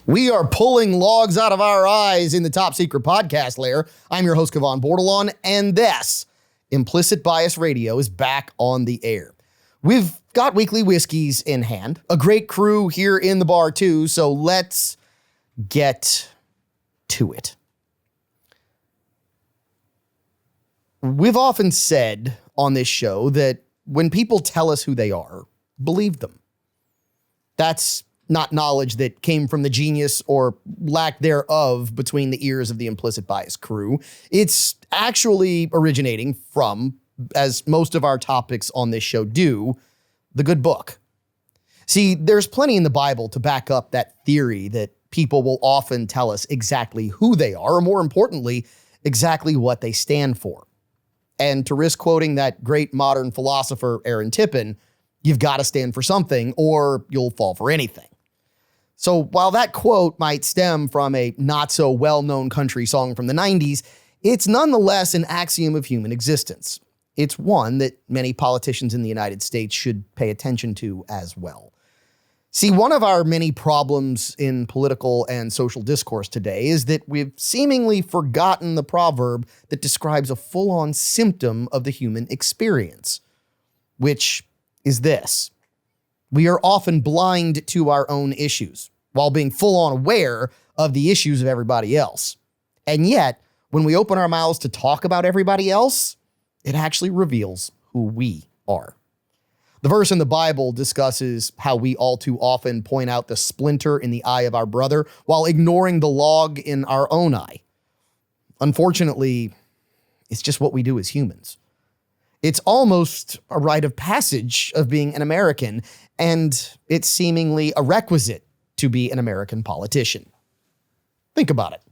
We are pulling logs out of our eyes in the Top Secret Podcast lair. I'm your host, Kevon Bordelon, and this, Implicit Bias Radio, is back on the air. We've got weekly whiskeys in hand, a great crew here in the bar too, so let's get to it. We've often said on this show that when people tell us who they are, believe them. That's not knowledge that came from the genius or lack thereof between the ears of the Implicit Bias crew. It's actually originating from, as most of our topics on this show do, the good book. See, there's plenty in the Bible to back up that theory that people will often tell us exactly who they are, or more importantly, exactly what they stand for. And to risk quoting that great modern philosopher, Aaron Tippin, you've got to stand for something or you'll fall for anything. So while that quote might stem from a not so well-known country song from the 90s, it's nonetheless an axiom of human existence. It's one that many politicians in the United States should pay attention to as well. See, one of our many problems in political and social discourse today is that we've seemingly forgotten the proverb that describes a full-on symptom of the human experience, which is this: we are often blind to our own issues while being full-on aware of the issues of everybody else. And yet, when we open our mouths to talk about everybody else, it actually reveals who we are. The verse in the Bible discusses how we all too often point out the splinter in the eye of our brother while ignoring the log in our own eye. Unfortunately, it's just what we do as humans. It's almost a rite of passage of being an American, and it's seemingly a requisite to be an American politician. Think about it.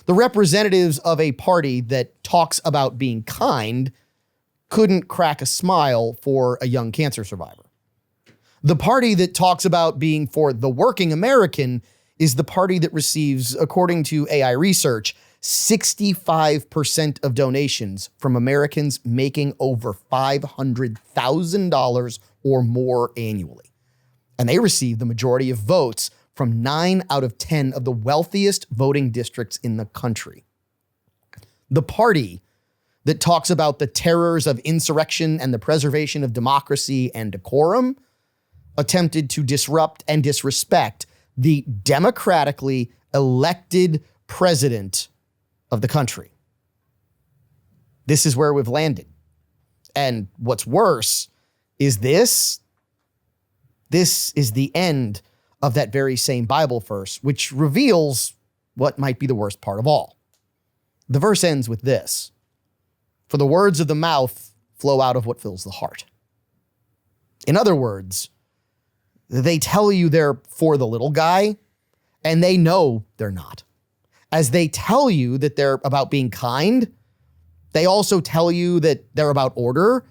The representatives of a party that talks about being kind couldn't crack a smile for a young cancer survivor. The party that talks about being for the working American is the party that receives, according to AI research, 65% of donations from Americans making over $500,000 or more annually. And they receive the majority of votes from 9 out of 10 of the wealthiest voting districts in the country. The party that talks about the terrors of insurrection and the preservation of democracy and decorum attempted to disrupt and disrespect the democratically elected president of the country. This is where we've landed. And what's worse is this is the end of that very same Bible verse, which reveals what might be the worst part of all. The verse ends with this: "For the words of the mouth flow out of what fills the heart." In other words, they tell you they're for the little guy, and they know they're not. As they tell you that they're about being kind, they also tell you that they're about order,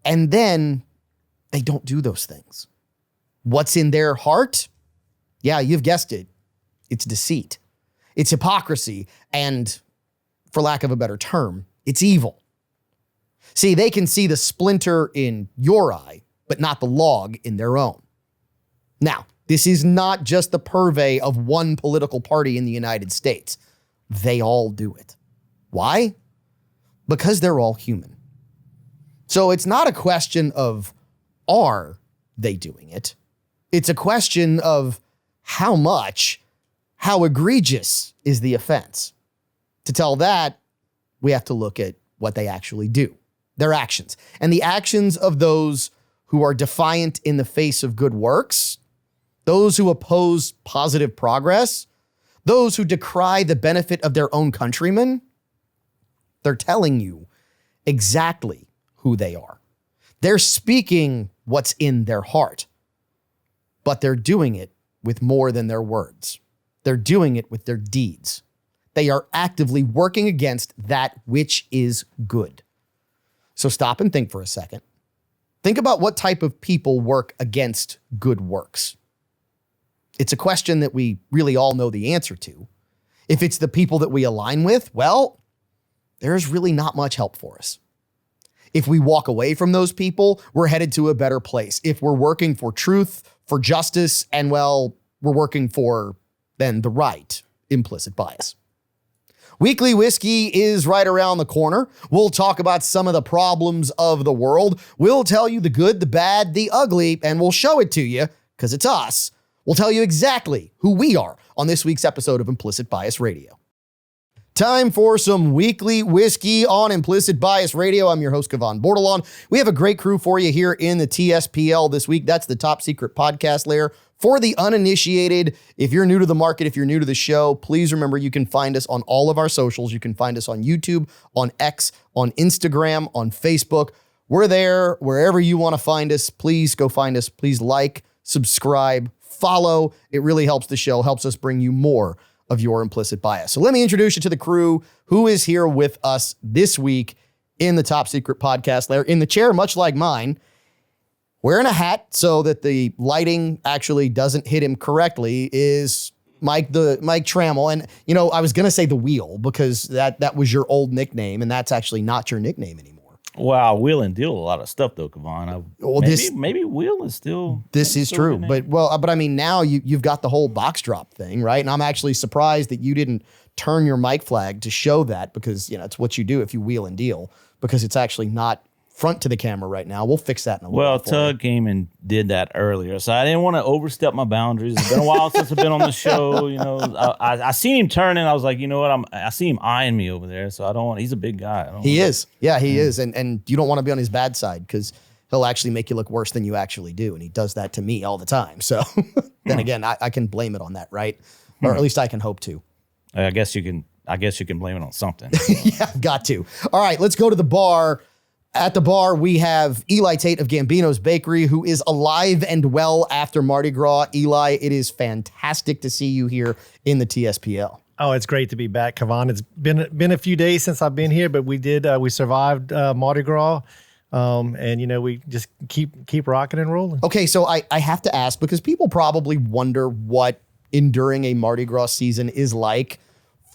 and then they don't do those things. What's in their heart? Yeah, you've guessed it. It's deceit. It's hypocrisy, and for lack of a better term, it's evil. See, they can see the splinter in your eye, but not the log in their own. Now, this is not just the purvey of one political party in the United States. They all do it. Why? Because they're all human. So it's not a question of, are they doing it? It's a question of how much, how egregious is the offense. To tell that, we have to look at what they actually do, their actions. And the actions of those who are defiant in the face of good works, those who oppose positive progress, those who decry the benefit of their own countrymen, they're telling you exactly who they are. They're speaking what's in their heart, but they're doing it with more than their words. They're doing it with their deeds. They are actively working against that which is good. So stop and think for a second. Think about what type of people work against good works. It's a question that we really all know the answer to. If it's the people that we align with, well, there's really not much help for us. If we walk away from those people, we're headed to a better place. If we're working for truth, for justice, and well, we're working for than the right implicit bias. Weekly Whiskey is right around the corner. We'll talk about some of the problems of the world. We'll tell you the good, the bad, the ugly, and we'll show it to you because it's us. We'll tell you exactly who we are on this week's episode of Implicit Bias Radio. Time for some Weekly Whiskey on Implicit Bias Radio. I'm your host, Kevon Bordelon. We have a great crew for you here in the TSPL this week. That's the top secret podcast layer for the uninitiated. If you're new to the market, if you're new to the show, please remember you can find us on all of our socials. You can find us on YouTube, on X, on Instagram, on Facebook. We're there wherever you want to find us. Please go find us. Please like, subscribe, follow. It really helps the show, helps us bring you more of your implicit bias. So let me introduce you to the crew who is here with us this week in the top secret podcast layer. In the chair, much like mine, wearing a hat so that the lighting actually doesn't hit him correctly, is Mike Trammell. And, you know, I was going to say the Wheel because that was your old nickname, and that's actually not your nickname anymore. Wow, Wheel and deal a lot of stuff though, Kevon. Maybe Wheel is still. This is true, but I mean now you've got the whole box drop thing, right? And I'm actually surprised that you didn't turn your mic flag to show that because it's what you do if you wheel and deal because it's actually not front to the camera right now. We'll fix that in a little bit. Well, Tug came and did that earlier, so I didn't want to overstep my boundaries. It's been a while since I've been on the show. You know, I seen him turning. I was like, you know what? I see him eyeing me over there, so I don't want. He's a big guy. He is, and you don't want to be on his bad side because he'll actually make you look worse than you actually do, and he does that to me all the time. So then again, I can blame it on that, right? Or at least I can hope to. I guess you can blame it on something. Yeah, got to. All right, let's go to the bar. At the bar, we have Eli Tate of Gambino's Bakery, who is alive and well after Mardi Gras. Eli, it is fantastic to see you here in the TSPL. Oh, it's great to be back, Kevon. It's been a few days since I've been here, but we survived Mardi Gras, and we just keep rocking and rolling. Okay, so I have to ask because people probably wonder what enduring a Mardi Gras season is like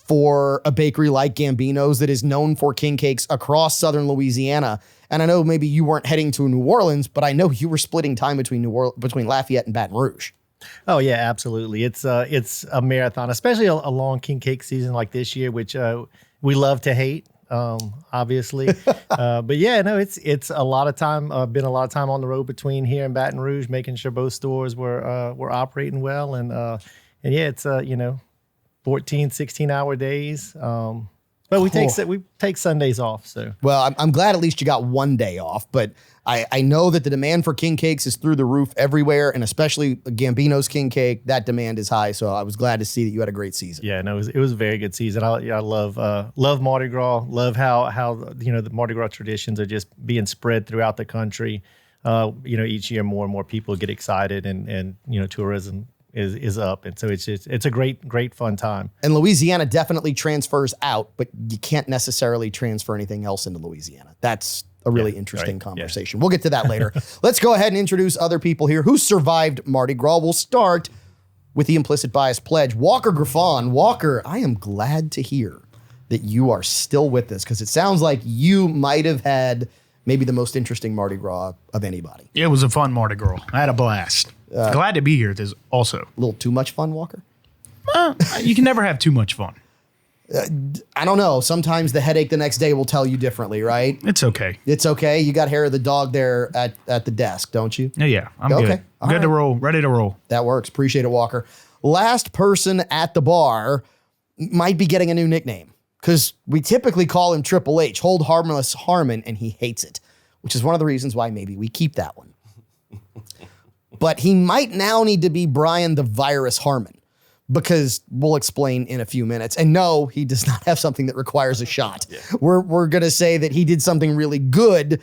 for a bakery like Gambino's that is known for king cakes across southern Louisiana. And I know maybe you weren't heading to New Orleans, but I know you were splitting time between Lafayette and Baton Rouge. Oh yeah, absolutely. It's a marathon, especially a long king cake season like this year, which we love to hate, obviously. But yeah, no, it's a lot of time. Been a lot of time on the road between here and Baton Rouge, making sure both stores were operating well, and yeah, it's 14, 16-hour days. But we take Sundays off. So well, I'm glad at least you got one day off. But I know that the demand for king cakes is through the roof everywhere, and especially Gambino's king cake. That demand is high. So I was glad to see that you had a great season. Yeah, no, it was a very good season. I love Mardi Gras. Love how the Mardi Gras traditions are just being spread throughout the country. Each year more and more people get excited, and tourism is up, and so it's a great fun time. And Louisiana definitely transfers out, but you can't necessarily transfer anything else into Louisiana. That's a really interesting conversation. Yeah. We'll get to that later. Let's go ahead and introduce other people here who survived Mardi Gras. We'll start with the implicit bias pledge. Walker Griffon. Walker, I am glad to hear that you are still with us because it sounds like you might have had maybe the most interesting Mardi Gras of anybody. It was a fun Mardi Gras. I had a blast. Glad to be here. There's also a little too much fun, Walker. You can never have too much fun. I don't know. Sometimes the headache the next day will tell you differently, right? It's okay. It's okay. You got hair of the dog there at the desk, don't you? Yeah, I'm good. Okay. Good to roll. Ready to roll. That works. Appreciate it, Walker. Last person at the bar might be getting a new nickname because we typically call him Triple H, Hold Harmless Harmon, and he hates it, which is one of the reasons why maybe we keep that one. But he might now need to be Brian the Virus Harmon because we'll explain in a few minutes. And no, he does not have something that requires a shot. Yeah. We're going to say that he did something really good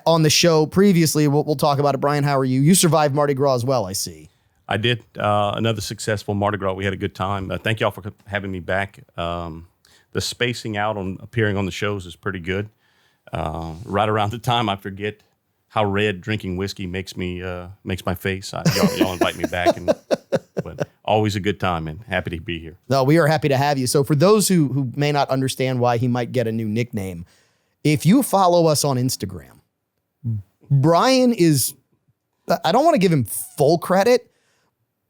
on the show previously. We'll talk about it. Brian, how are you? You survived Mardi Gras as well, I see. I did. Another successful Mardi Gras. We had a good time. Thank y'all for having me back. The spacing out on appearing on the shows is pretty good. Right around the time I forget how red drinking whiskey makes my face. Y'all invite me back, but always a good time and happy to be here. No, we are happy to have you. So for those who may not understand why he might get a new nickname, if you follow us on Instagram, Brian is, I don't want to give him full credit,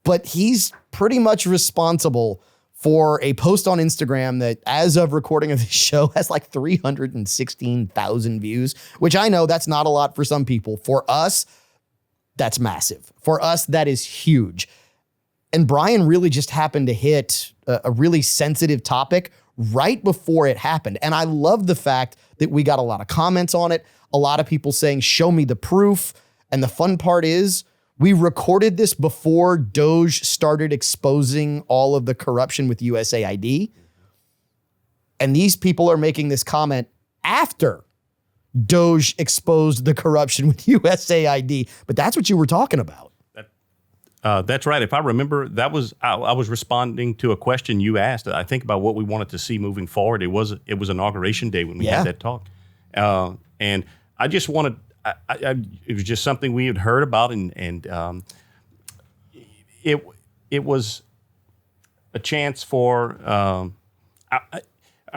but he's pretty much responsible for a post on Instagram that, as of recording of this show, has like 316,000 views, which I know that's not a lot for some people. For us, that's massive. For us, that is huge. And Brian really just happened to hit a really sensitive topic right before it happened. And I love the fact that we got a lot of comments on it, a lot of people saying, show me the proof. And the fun part is, we recorded this before Doge started exposing all of the corruption with USAID. And these people are making this comment after Doge exposed the corruption with USAID. But that's what you were talking about. That's right. If I remember, that was I was responding to a question you asked. I think about what we wanted to see moving forward. It was Inauguration Day when we had that talk, and I just wanted. It was just something we had heard about, and it was a chance for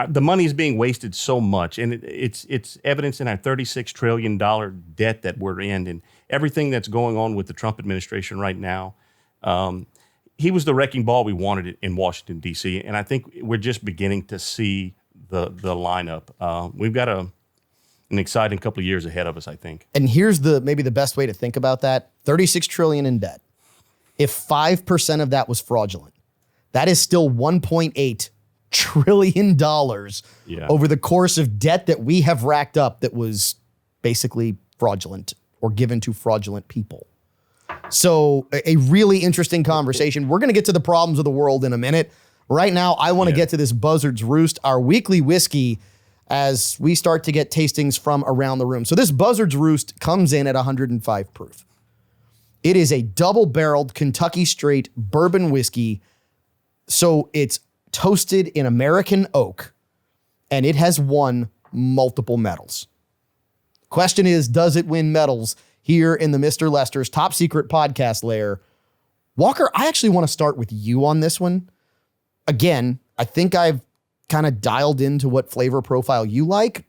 the money is being wasted so much, and it's evidence in our $36 trillion debt that we're in, and everything that's going on with the Trump administration right now. He was the wrecking ball we wanted in Washington, D.C., and I think we're just beginning to see the lineup. We've got an exciting couple of years ahead of us, I think. And here's maybe the best way to think about that. 36 trillion in debt. If 5% of that was fraudulent, that is still $1.8 trillion over the course of debt that we have racked up that was basically fraudulent or given to fraudulent people. So a really interesting conversation. We're going to get to the problems of the world in a minute. Right now, I want to get to this Buzzard's Roost, our weekly whiskey, as we start to get tastings from around the room. So this Buzzard's Roost comes in at 105 proof. It is a double-barreled Kentucky straight bourbon whiskey. So it's toasted in American oak, and it has won multiple medals. Question is, does it win medals here in the Mr. Lester's top secret podcast lair? Walker, I actually want to start with you on this one. Again, I think I've kind of dialed into what flavor profile you like.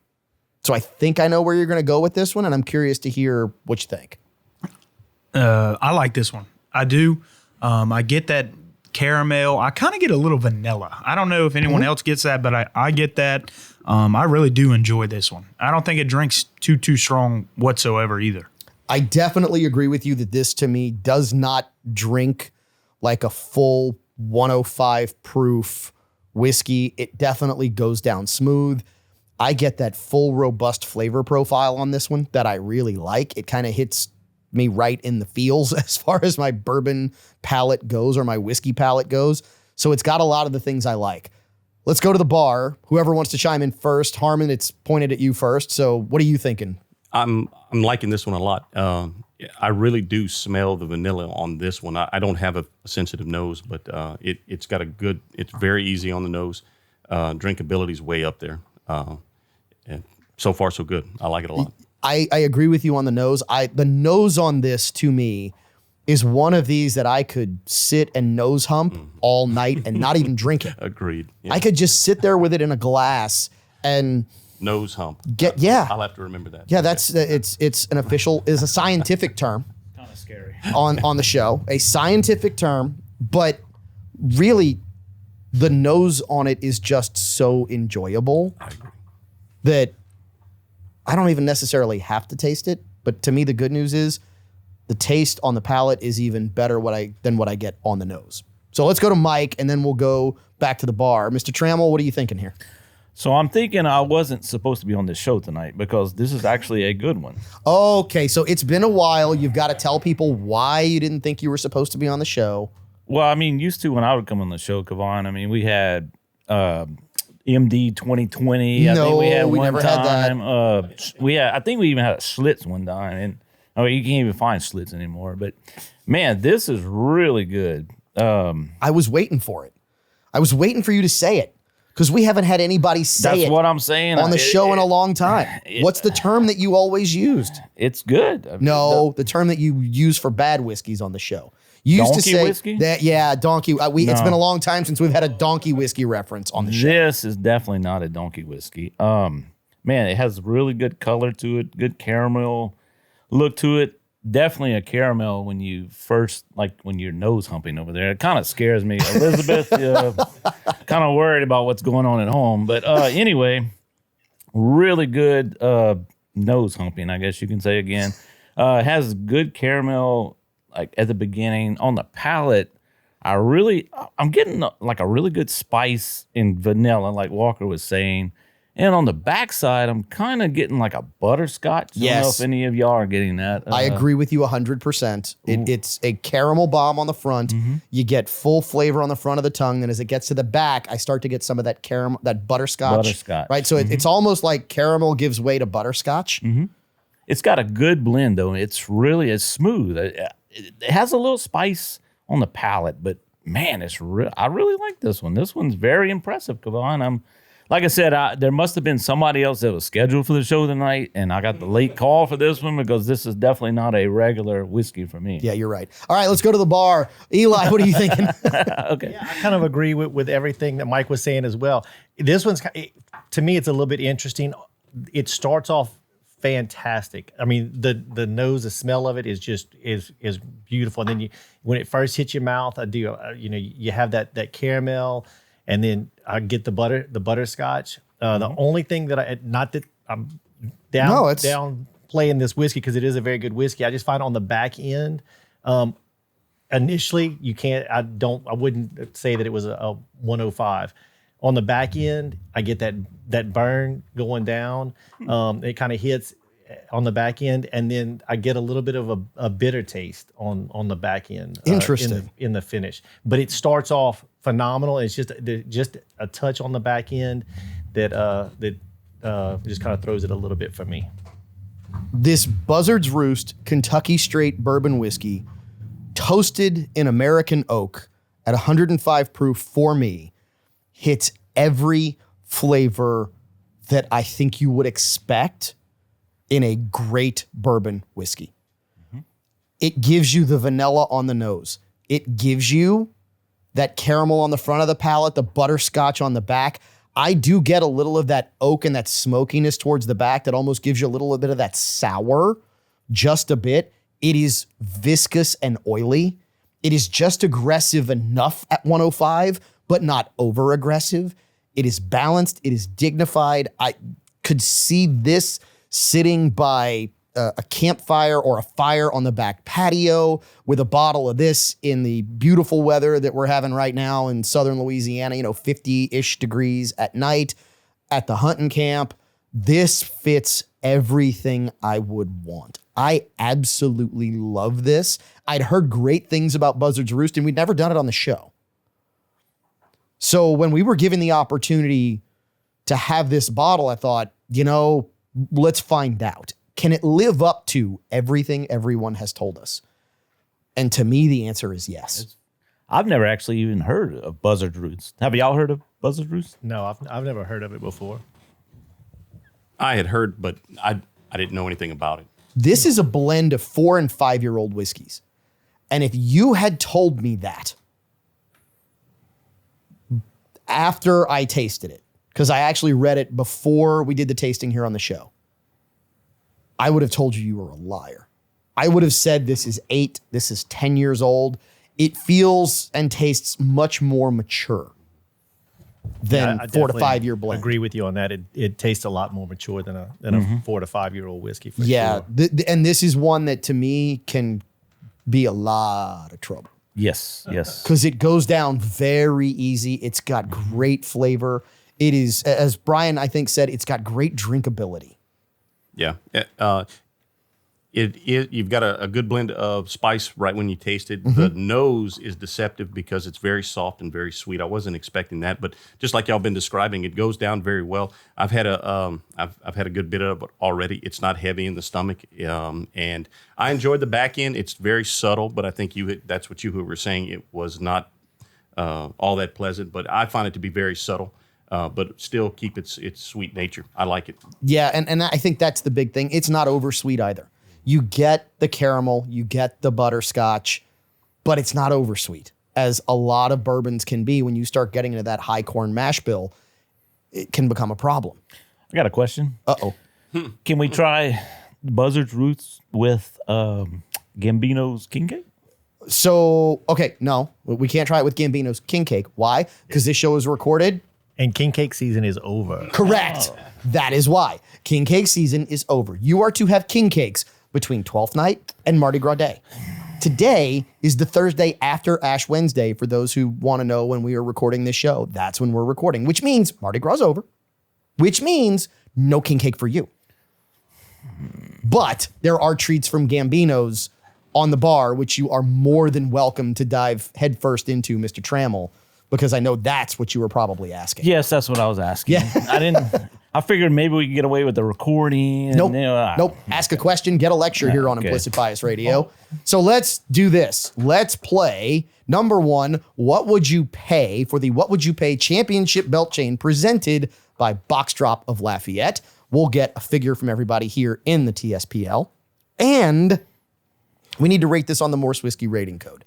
So I think I know where you're going to go with this one, and I'm curious to hear what you think. I like this one. I do. I get that caramel. I kind of get a little vanilla. I don't know if anyone else gets that, but I get that. I really do enjoy this one. I don't think it drinks too strong whatsoever either. I definitely agree with you that this, to me, does not drink like a full 105 proof whiskey. It definitely goes down smooth. I get that full, robust flavor profile on this one that I really like. It kind of hits me right in the feels as far as my bourbon palate goes or my whiskey palate goes. So it's got a lot of the things I like. Let's go to the bar. Whoever wants to chime in first. Harmon, it's pointed at you first. So what are you thinking? I'm liking this one a lot. I really do smell the vanilla on this one. I don't have a sensitive nose, but it's got it's very easy on the nose. Drinkability is way up there. And so far, so good. I like it a lot. I agree with you on the nose. The nose on this, to me, is one of these that I could sit and nose hump all night and not even drink it. Agreed. Yeah. I could just sit there with it in a glass and nose hump. I'll have to remember that. Yeah, that's it's a scientific term. Kind of scary. On the show, a scientific term, but really, the nose on it is just so enjoyable that I don't even necessarily have to taste it. But to me, the good news is the taste on the palate is even better than what I get on the nose. So let's go to Mike, and then we'll go back to the bar. Mr. Trammell, what are you thinking here? So I'm thinking I wasn't supposed to be on this show tonight because this is actually a good one. Okay, so it's been a while. You've got to tell people why you didn't think you were supposed to be on the show. Well, I mean, used to when I would come on the show, Kevon, I mean, we had MD 2020. I think we had we one never time. had that. I think we even had a Schlitz one time. And you can't even find Schlitz anymore. But, man, this is really good. I was waiting for it. I was waiting for you to say it. Because we haven't had anybody say That's it what I'm saying. on the show in a long time. What's the term that you always used? It's good. No, the term that you use for bad whiskeys on the show. You used donkey to say whiskey? that, yeah, donkey. It's been a long time since we've had a donkey whiskey reference on the show. This is definitely not a donkey whiskey. Man, it has really good color to it, good caramel look to it. definitely a caramel when you first, like when you're nose humping over there. It kind of scares me. Elizabeth, kind of worried about what's going on at home. But anyway, really good nose humping, I guess you can say again. It has good caramel like at the beginning. On the palate, I'm getting like a really good spice in vanilla, like Walker was saying. And on the backside, I'm kind of getting like a butterscotch. I don't know Yes. if any of y'all are getting that. I agree with you 100%. It's a caramel bomb on the front. You get full flavor on the front of the tongue. Then as it gets to the back, I start to get some of that caramel, that butterscotch. Butterscotch. Right? So it's almost like caramel gives way to butterscotch. It's got a good blend, though. It's smooth. It has a little spice on the palate, but man, I really like this one. This one's very impressive, Kevon. Like I said, there must have been somebody else that was scheduled for the show tonight, and I got the late call for this one because this is definitely not a regular whiskey for me. Yeah, you're right. All right, let's go to the bar. Eli, what are you thinking? Okay. I kind of agree with everything that Mike was saying as well. This one's, to me, it's a little bit interesting. It starts off fantastic. I mean, the nose, the smell of it is just is beautiful. And then when it first hits your mouth, you have that caramel, and then I get the butterscotch. The only thing that I'm down playing this whiskey because it is a very good whiskey. I just find on the back end, initially I wouldn't say that it was a 105. On the back end, I get that burn going down. It kind of hits on the back end, and then I get a little bit of a bitter taste on the back end. Interesting. In the finish, but it starts off phenomenal. It's just a touch on the back end that just kind of throws it a little bit for me. This Buzzard's Roost Kentucky Straight Bourbon Whiskey, toasted in American oak at 105 proof for me, hits every flavor that I think you would expect in a great bourbon whiskey. It gives you the vanilla on the nose. It gives you that caramel on the front of the palate, the butterscotch on the back. I do get a little of that oak and that smokiness towards the back that almost gives you a little bit of that sour, just a bit. It is viscous and oily. It is just aggressive enough at 105, but not over aggressive. It is balanced. It is dignified. I could see this sitting by a campfire or a fire on the back patio with a bottle of this in the beautiful weather that we're having right now in southern Louisiana, 50-ish degrees at night at the hunting camp. This fits everything I would want. I absolutely love this. I'd heard great things about Buzzard's Roost, and we'd never done it on the show. So when we were given the opportunity to have this bottle, I thought, let's find out. Can it live up to everything everyone has told us? And to me, the answer is yes. I've never actually even heard of Buzzard Roost. Have y'all heard of Buzzard Roost? No, I've never heard of it before. I had heard, but I didn't know anything about it. This is a blend of 4- and 5-year-old whiskeys. And if you had told me that after I tasted it, because I actually read it before we did the tasting here on the show, I would have told you were a liar. I would have said this is 8, this is 10 years old. It feels and tastes much more mature than I 4 to definitely 5 year blend. Agree with you on that. It tastes a lot more mature than a 4 to 5 year old whiskey. For Yeah, sure. and this is one that to me can be a lot of trouble Yes. because it goes down very easy. It's got great flavor. It is, as Brian I think said, it's got great drinkability. Yeah. You've got a good blend of spice right when you taste it. The nose is deceptive because it's very soft and very sweet. I wasn't expecting that, but just like y'all been describing, it goes down very well. I've had a good bit of it already. It's not heavy in the stomach, and I enjoyed the back end. It's very subtle, but I think that's what you were saying. It was not all that pleasant, but I find it to be very subtle. But still keep its sweet nature. I like it. Yeah, and I think that's the big thing. It's not oversweet either. You get the caramel, you get the butterscotch, but it's not oversweet, as a lot of bourbons can be. When you start getting into that high corn mash bill, it can become a problem. I got a question. Uh-oh. Can we try Buzzard's Roots with Gambino's king cake? So, okay, no, we can't try it with Gambino's king cake. Why? Because this show is recorded. And king cake season is over. Correct. That is why. King cake season is over. You are to have king cakes between 12th night and Mardi Gras Day. Today is the Thursday after Ash Wednesday for those who want to know when we are recording this show. That's when we're recording, which means Mardi Gras is over, which means no king cake for you. But there are treats from Gambino's on the bar, which you are more than welcome to dive headfirst into, Mr. Trammell, because I know that's what you were probably asking. Yes, that's what I was asking. Yeah. I figured maybe we could get away with the recording. And, Nope. I- Nope. Ask a question, get a lecture here on okay. Implicit Bias Radio. So let's do this. Let's play number one. What would you pay for the What Would You Pay Championship Belt Chain presented by Box Drop of Lafayette? We'll get a figure from everybody here in the TSPL. And we need to rate this on the Morse Whiskey rating code.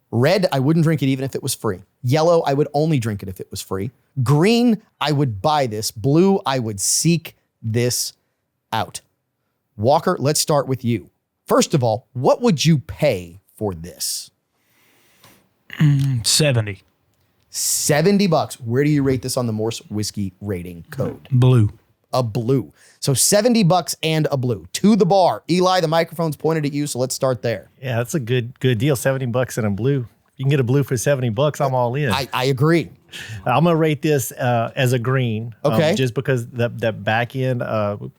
Red, I wouldn't drink it even if it was free. Yellow, I would only drink it if it was free. Green, I would buy this. Blue, I would seek this out. Walker, let's start with you. First of all, what would you pay for this? 70. $70. Where do you rate this on the Morse Whiskey rating code? Blue. A blue. So $70 and a blue. To the bar. Eli, the microphone's pointed at you, so let's start there. Yeah, that's a good deal. $70 and a blue. You can get a blue for $70. I'm all in. I agree. I'm gonna rate this as a green. Okay. Just because that back end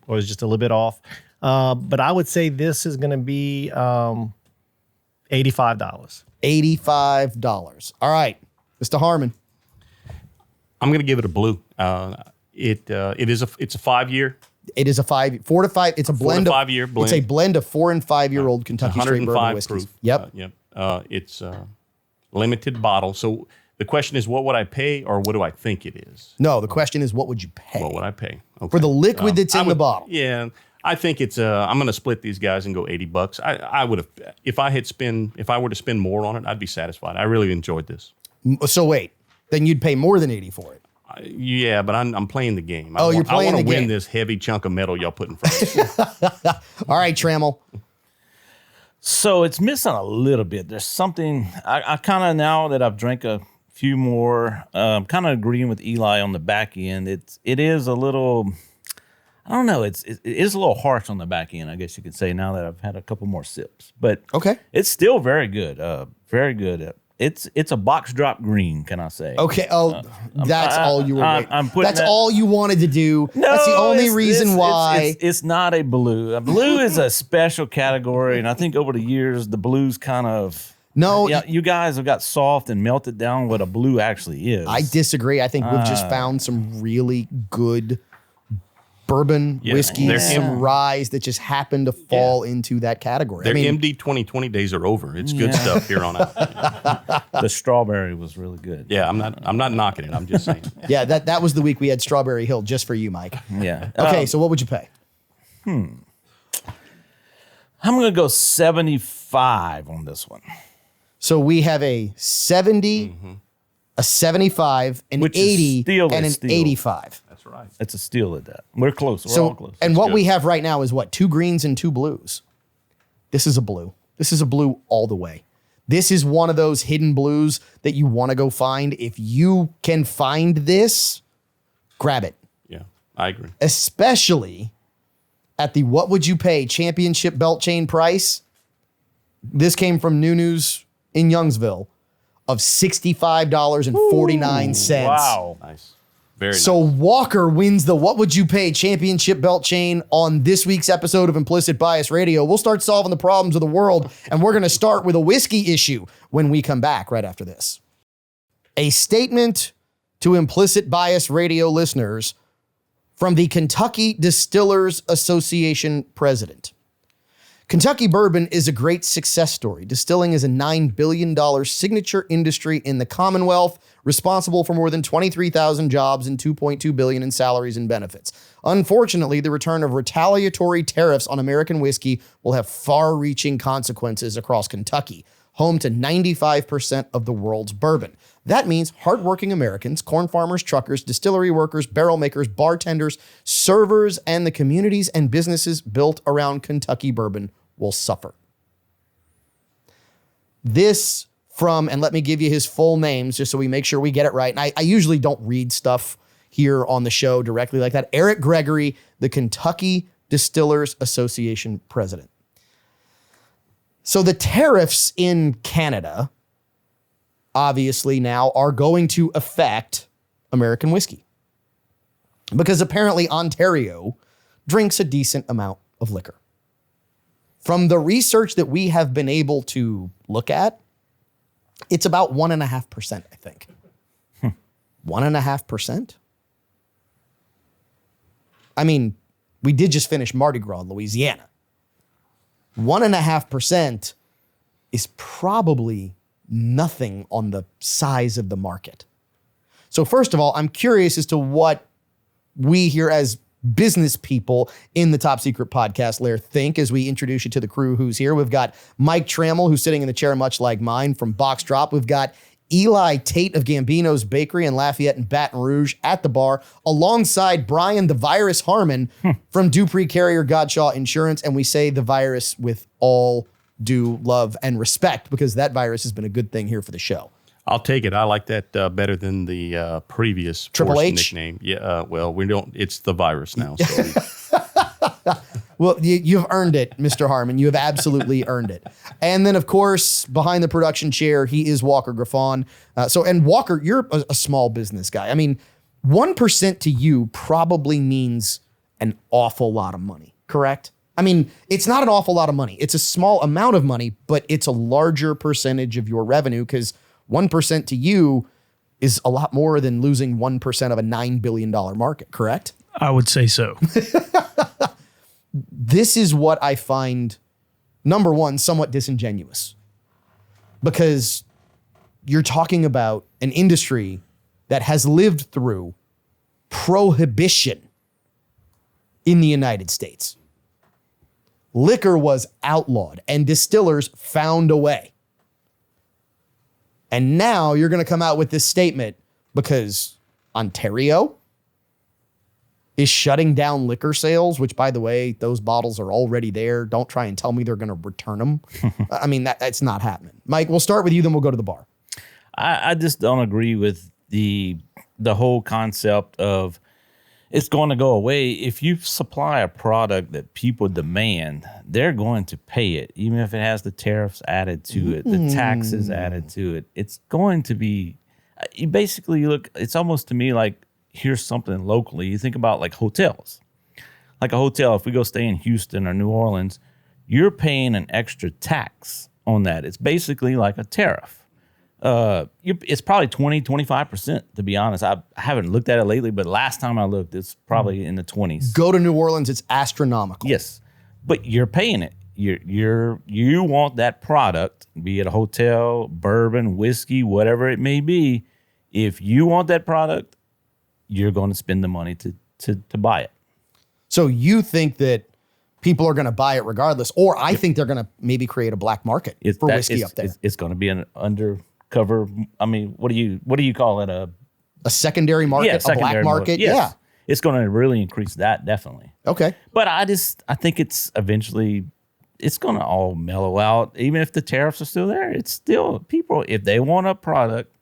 was just a little bit off. But I would say this is gonna be $85. $85. All right, Mr. Harmon. I'm going to give it a blue. It's a 5 year. It is a 4 to 5. It's a blend 4 to of 5 year blend. It's a blend of 4 and 5 year old Kentucky straight bourbon 105 whiskeys. proof. Yep. Yep. It's limited bottle. So the question is, what would I pay, or what do I think it is? No, the question is, what would you pay What would I pay? Okay. for the liquid that's I in the bottle? Yeah, I think it's. I'm going to split these guys and go $80. I would have, if I were to spend more on it, I'd be satisfied. I really enjoyed this. So wait, then you'd pay more than 80 for it. Yeah, but I'm playing the game. Oh, you're playing I the want to win game. this heavy chunk of metal y'all put in front of me. All right, Trammell. So it's missing a little bit. There's something I kind of, now that I've drank a few more, kind of agreeing with Eli on the back end. It is a little, I don't know. It is a little harsh on the back end, I guess you could say, now that I've had a couple more sips. But Okay. it's still very good. Very good. It's a box drop green, can I say? Okay. Oh, that's all you were. I'm putting that's that- all you wanted to do. No, that's the only it's- reason it's- why. it's not a blue. A blue is a special category, and I think over the years the blues kind of you guys have got soft and melted down what a blue actually is. I disagree. I think we've just found some really good bourbon whiskeys, they're some ryes that just happen to fall into that category. Their I mean, MD 2020 days are over. It's good stuff here on out. The strawberry was really good. Yeah, I'm not knocking it. I'm just saying. yeah, that was the week we had Strawberry Hill just for you, Mike. Yeah. Okay, so what would you pay? I'm gonna go 75 on this one. So we have a 70, a 75, an Which is 80, still a and an steal. 85. That's right. It's a steal at that. We're close. We're all So, close. and what good. we have right now is what? 2 greens and 2 blues. This is a blue. This is a blue all the way. This is one of those hidden blues that you want to go find. If you can find this, grab it. Yeah, I agree. Especially at the What Would You Pay Championship Belt Chain price. This came from New News in Youngsville of $65.49. wow. Nice. Very So nice. Walker wins the What Would You Pay Championship Belt Chain on this week's episode of Implicit Bias Radio. We'll start solving the problems of the world, and we're going to start with a whiskey issue when we come back right after this. A statement to Implicit Bias Radio listeners from the Kentucky Distillers Association president. Kentucky bourbon is a great success story. Distilling is a $9 billion signature industry in the Commonwealth, responsible for more than 23,000 jobs and $2.2 billion in salaries and benefits. Unfortunately, the return of retaliatory tariffs on American whiskey will have far-reaching consequences across Kentucky, home to 95% of the world's bourbon. That means hardworking Americans, corn farmers, truckers, distillery workers, barrel makers, bartenders, servers, and the communities and businesses built around Kentucky bourbon will suffer. This from, and let me give you his full names just so we make sure we get it right. And I usually don't read stuff here on the show directly like that. Eric Gregory, the Kentucky Distillers Association president. So the tariffs in Canada, obviously now, are going to affect American whiskey. Because apparently Ontario drinks a decent amount of liquor. From the research that we have been able to look at, it's about 1.5%, I think. 1.5%? I mean, we did just finish Mardi Gras in Louisiana. 1.5% is probably nothing on the size of the market. So first of all, I'm curious as to what we here as business people in the Top Secret Podcast Lair think as we introduce you to the crew who's here. We've got Mike Trammell, who's sitting in the chair much like mine from Box Drop. We've got Eli Tate of Gambino's Bakery in Lafayette and Baton Rouge at the bar, alongside Brian the Virus Harmon from Dupree Carrier Godshaw Insurance. And we say the virus with all due love and respect because that virus has been a good thing here for the show. I'll take it. I like that better than the previous Triple forced H nickname. Yeah. Well, we don't. It's the virus now. So Well, you've earned it, Mr. Harmon. You have absolutely earned it. And then, of course, behind the production chair, he is Walker Griffon. And Walker, you're a small business guy. I mean, 1% to you probably means an awful lot of money, correct? I mean, it's not an awful lot of money. It's a small amount of money, but it's a larger percentage of your revenue because 1% to you is a lot more than losing 1% of a $9 billion market, correct? I would say so. This is what I find, number one, somewhat disingenuous because you're talking about an industry that has lived through prohibition in the United States. Liquor was outlawed and distillers found a way. And now you're going to come out with this statement because Ontario is shutting down liquor sales, which, by the way, those bottles are already there. Don't try and tell me they're going to return them. I mean, that's not happening. Mike, we'll start with you, then we'll go to the bar. I just don't agree with the whole concept of it's going to go away. If you supply a product that people demand, they're going to pay it, even if it has the tariffs added to it, the taxes added to it. It's going to be, you basically look, it's almost to me like, here's something locally. You think about like hotels. Like a hotel, if we go stay in Houston or New Orleans, you're paying an extra tax on that. It's basically like a tariff. It's probably 20, 25%, to be honest. I haven't looked at it lately, but last time I looked, it's probably in the 20s. Go to New Orleans, it's astronomical. Yes, but you're paying it. You want that product, be it a hotel, bourbon, whiskey, whatever it may be. If you want that product, you're going to spend the money to buy it. So you think that people are going to buy it regardless, or I think they're going to maybe create a black market for whiskey up there. It's going to be an undercover. I mean, what do you call it? A secondary market, a black market. Yes. Yeah, it's going to really increase that definitely. Okay, but I think it's eventually it's going to all mellow out. Even if the tariffs are still there, it's still people. If they want a product,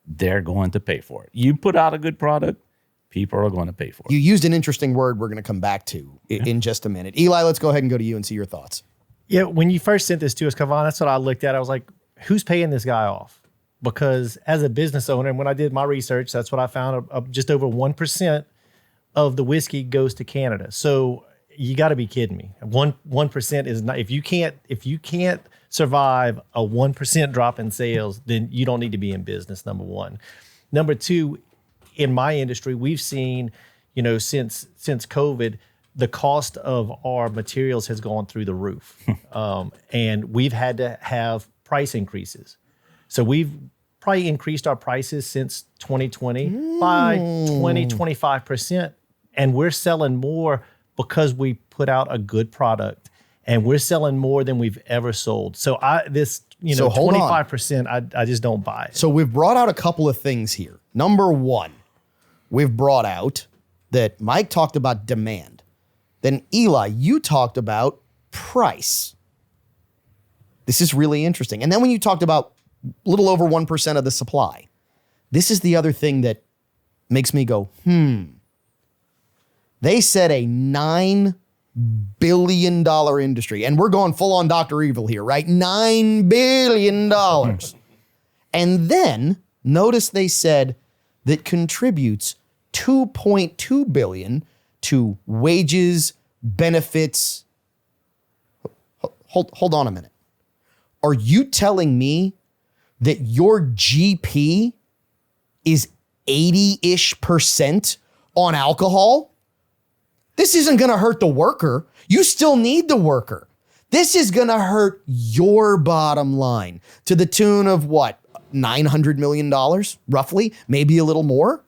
they're going to pay for it. You put out a good product, people are going to pay for it. You used an interesting word we're going to come back to in just a minute. Eli, let's go ahead and go to you and see your thoughts. Yeah, when you first sent this to us, Kavon, that's what I looked at. I was like, who's paying this guy off? Because as a business owner, and when I did my research, that's what I found, just over 1% of the whiskey goes to Canada. So you got to be kidding me. 1% is not, if you can't survive a 1% drop in sales, then you don't need to be in business, number one. Number two, in my industry, we've seen, since COVID, the cost of our materials has gone through the roof. And we've had to have price increases. So we've probably increased our prices since 2020 by 20, 25%. And we're selling more because we put out a good product. And we're selling more than we've ever sold. So So hold on. 25%, I just don't buy it. So we've brought out a couple of things here. Number one, we've brought out that Mike talked about demand. Then Eli, you talked about price. This is really interesting. And then when you talked about a little over 1% of the supply, this is the other thing that makes me go, They said a $9 billion industry, and we're going full on Dr. Evil here, right? $9 billion. And then notice they said that contributes $2.2 billion to wages, benefits. Hold on a minute. Are you telling me that your GP is 80-ish% on alcohol? This isn't going to hurt the worker. You still need the worker. This is going to hurt your bottom line to the tune of what? $900 million, roughly, maybe a little more.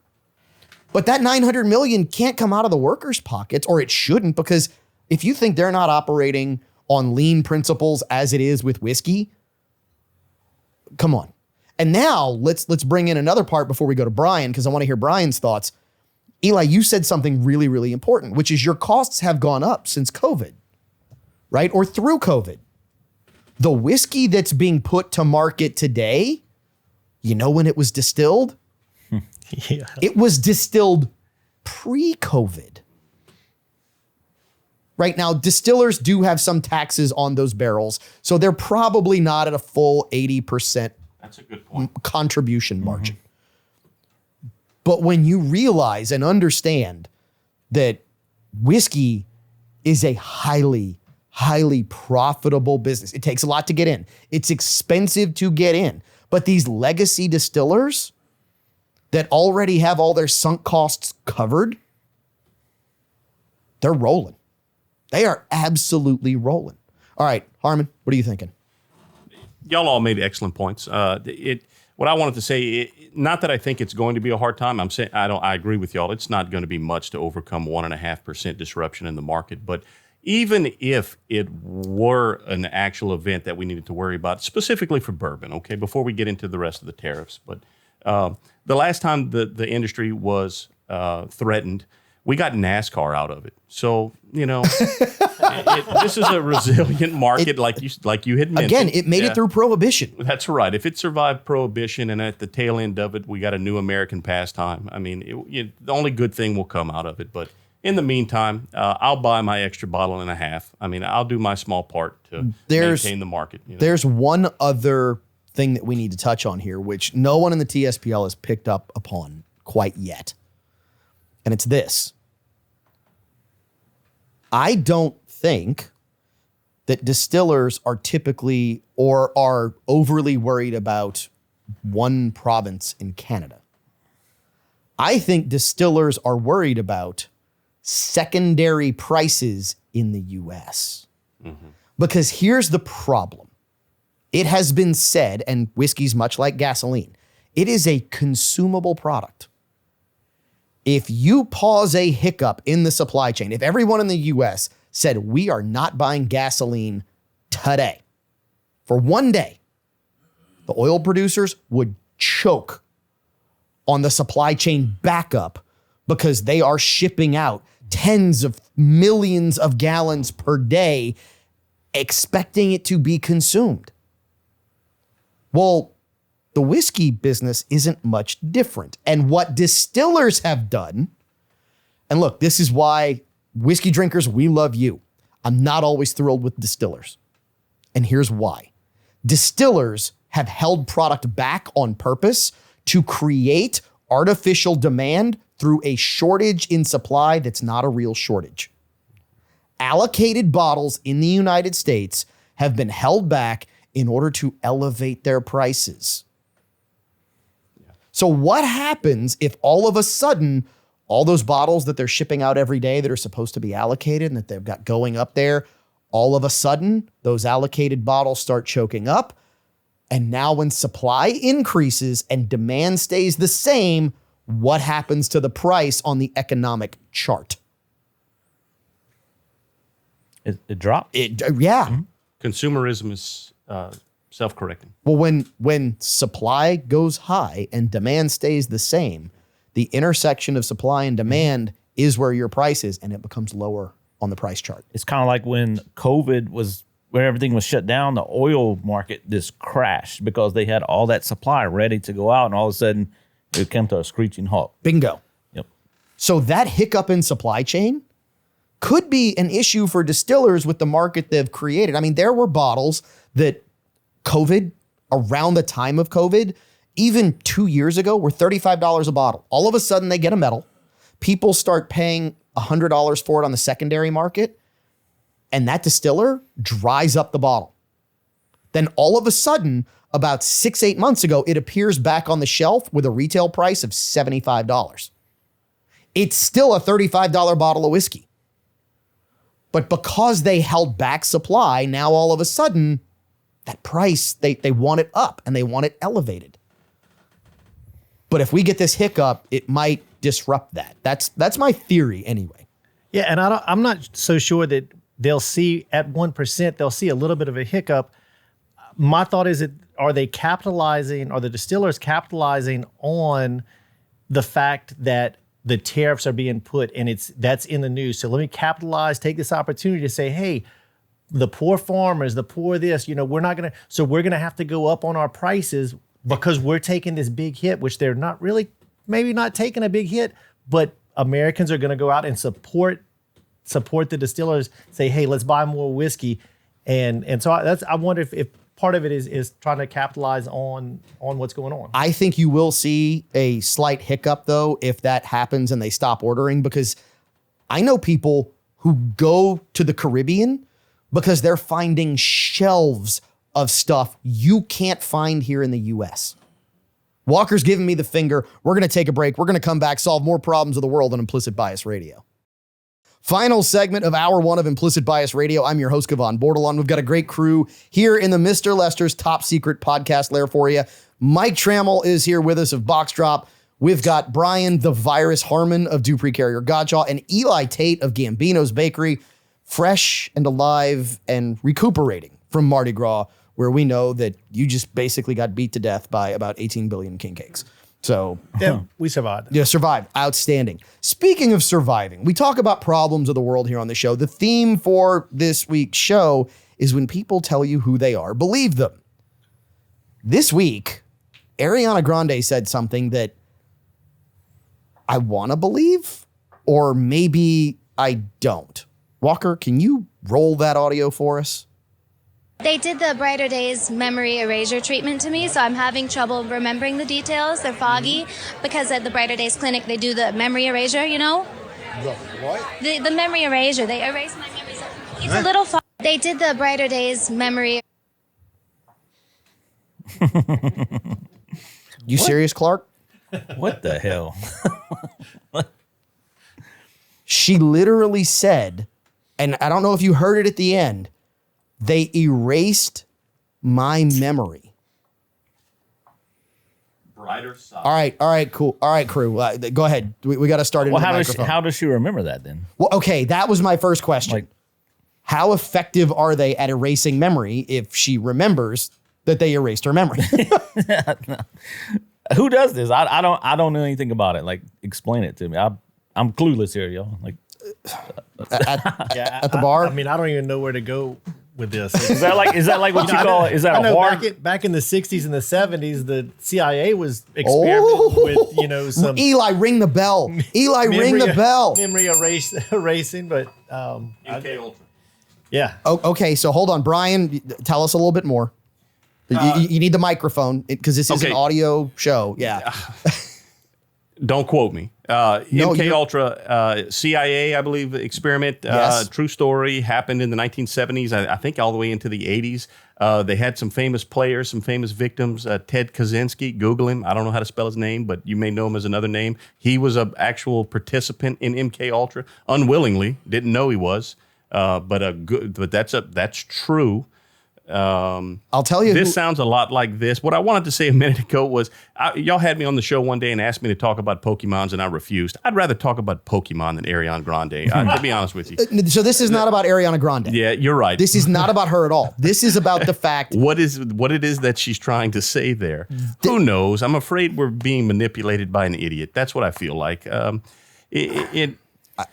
But that $900 million can't come out of the workers' pockets, or it shouldn't, because if you think they're not operating on lean principles as it is with whiskey, come on. And now let's bring in another part before we go to Brian, because I want to hear Brian's thoughts. Eli, you said something really, really important, which is your costs have gone up since COVID, right? Or through COVID. The whiskey that's being put to market today, you know when it was distilled? Yeah. It was distilled pre-COVID. Right now, distillers do have some taxes on those barrels, so they're probably not at a full 80% That's a good point. contribution margin. But when you realize and understand that whiskey is a highly, highly profitable business, it takes a lot to get in. It's expensive to get in. But these legacy distillers that already have all their sunk costs covered, they're rolling. They are absolutely rolling. All right, Harmon, what are you thinking? Y'all all made excellent points. What I wanted to say, not that I think it's going to be a hard time. I'm saying I agree with y'all. It's not going to be much to overcome 1.5% disruption in the market. But even if it were an actual event that we needed to worry about, specifically for bourbon, okay, before we get into the rest of the tariffs, but the last time the industry was threatened, we got NASCAR out of it. So, this is a resilient market, like you had mentioned. Again, it made it through Prohibition. That's right. If it survived Prohibition and at the tail end of it, we got a new American pastime, I mean, the only good thing will come out of it. But in the meantime, I'll buy my extra bottle and a half. I mean, I'll do my small part to maintain the market. There's one other thing that we need to touch on here, which no one in the TSPL has picked up upon quite yet. And it's this. I don't think that distillers are typically or are overly worried about one province in Canada. I think distillers are worried about secondary prices in the US. Because here's the problem. It has been said, and whiskey's much like gasoline, it is a consumable product. If you pause a hiccup in the supply chain, if everyone in the US said, we are not buying gasoline today, for one day, the oil producers would choke on the supply chain backup because they are shipping out tens of millions of gallons per day, expecting it to be consumed. Well, the whiskey business isn't much different. And what distillers have done, and look, this is why whiskey drinkers, we love you. I'm not always thrilled with distillers. And here's why. Distillers have held product back on purpose to create artificial demand through a shortage in supply that's not a real shortage. Allocated bottles in the United States have been held back in order to elevate their prices. So what happens if all of a sudden, all those bottles that they're shipping out every day that are supposed to be allocated and that they've got going up there, all of a sudden, those allocated bottles start choking up. And now when supply increases and demand stays the same, what happens to the price on the economic chart? It drops. Yeah. Consumerism is self-correcting. Well, when supply goes high and demand stays the same, the intersection of supply and demand is where your price is, and it becomes lower on the price chart. It's kind of like when COVID was where everything was shut down, the oil market just crashed because they had all that supply ready to go out, and all of a sudden it came to a screeching halt. Bingo. Yep. So that hiccup in supply chain could be an issue for distillers with the market they've created. I mean, there were bottles that COVID, around the time of COVID, even 2 years ago, were $35 a bottle. All of a sudden, they get a medal. People start paying $100 for it on the secondary market, and that distiller dries up the bottle. Then all of a sudden, about 6-8 months ago, it appears back on the shelf with a retail price of $75. It's still a $35 bottle of whiskey. But because they held back supply, now all of a sudden, that price, they want it up and they want it elevated. But if we get this hiccup, it might disrupt that. That's my theory anyway. Yeah, and I'm not so sure that they'll see at 1%, they'll see a little bit of a hiccup. My thought is that are the distillers capitalizing on the fact that the tariffs are being put and that's in the news. So let me take this opportunity to say, hey, the poor farmers, the poor this, we're going to have to go up on our prices because we're taking this big hit, which they're not really, maybe not taking a big hit, but Americans are going to go out and support the distillers, say, hey, let's buy more whiskey. And so I wonder if part of it is trying to capitalize on what's going on. I think you will see a slight hiccup, though, if that happens and they stop ordering, because I know people who go to the Caribbean because they're finding shelves of stuff you can't find here in the U.S. Walker's giving me the finger. We're going to take a break. We're going to come back, solve more problems of the world on Implicit Bias Radio. Final segment of Hour 1 of Implicit Bias Radio. I'm your host, Kevon Bordelon. We've got a great crew here in the Mr. Lester's top secret podcast lair for you. Mike Trammell is here with us of Box Drop. We've got Brian the Virus Harmon of Dupree Carrier Gottschall and Eli Tate of Gambino's Bakery, fresh and alive and recuperating from Mardi Gras, where we know that you just basically got beat to death by about 18 billion king cakes. So yeah, we survived. Yeah, survived. Outstanding. Speaking of surviving, we talk about problems of the world here on the show. The theme for this week's show is when people tell you who they are, believe them. This week, Ariana Grande said something that I want to believe, or maybe I don't. Walker, can you roll that audio for us? They did the Brighter Days memory erasure treatment to me, so I'm having trouble remembering the details. They're foggy because at the Brighter Days clinic, they do the memory erasure, The what? The memory erasure. They erase my memories. It's a little foggy. They did the Brighter Days memory. You serious, Clark? What the hell? She literally said, and I don't know if you heard it at the end, they erased my memory. Brighter side. All right, cool. All right, crew. Go ahead. We got to start in Well, the how microphone. does she remember that then? Well, okay, that was my first question. Like- how effective are they at erasing memory if she remembers that they erased her memory? Who does this? I don't know anything about it. Like, explain it to me. I'm clueless here, y'all. Like, at the bar? I mean, I don't even know where to go with this. is that like what you call it? Is that I a know hard? back in the 60s and the 70s, the CIA was experimenting with, some Eli, ring the bell. Eli, ring the bell. memory erasing, but MK Ultra. yeah. Oh, okay, so hold on. Brian, tell us a little bit more. You need the microphone because this is an Okay. audio show. Yeah. Don't quote me. No, MK you're- Ultra, CIA, I believe, experiment. Yes. True story, happened in the 1970s. I think all the way into the 80s. They had some famous players, some famous victims. Ted Kaczynski, Google him. I don't know how to spell his name, but you may know him as another name. He was an actual participant in MK Ultra, unwillingly. Didn't know he was, but that's true. I'll tell you. This sounds a lot like this. What I wanted to say a minute ago was, y'all had me on the show one day and asked me to talk about Pokemons, and I refused. I'd rather talk about Pokemon than Ariana Grande, to be honest with you. So this is not about Ariana Grande. Yeah, you're right. This is not about her at all. This is about the fact. what it is that she's trying to say there. Who knows? I'm afraid we're being manipulated by an idiot. That's what I feel like.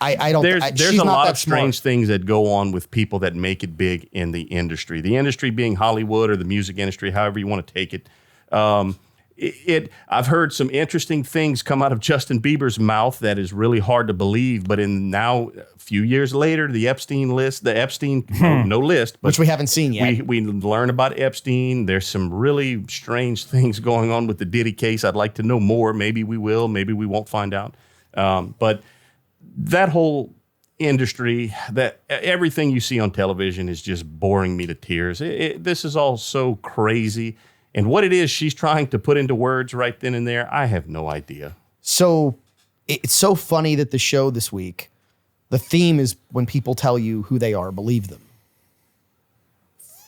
I don't. There's she's a not lot that of strange smart. things that go on with people that make it big in the industry. The industry being Hollywood or the music industry, however you want to take it. I've heard some interesting things come out of Justin Bieber's mouth that is really hard to believe. But now, a few years later, the Epstein list, no list, but Which we haven't seen yet. We learn about Epstein. There's some really strange things going on with the Diddy case. I'd like to know more. Maybe we will. Maybe we won't find out. But that whole industry, that everything you see on television is just boring me to tears. This is all so crazy. And what it is she's trying to put into words right then and there, I have no idea. So it's so funny that the show this week, the theme is when people tell you who they are, believe them.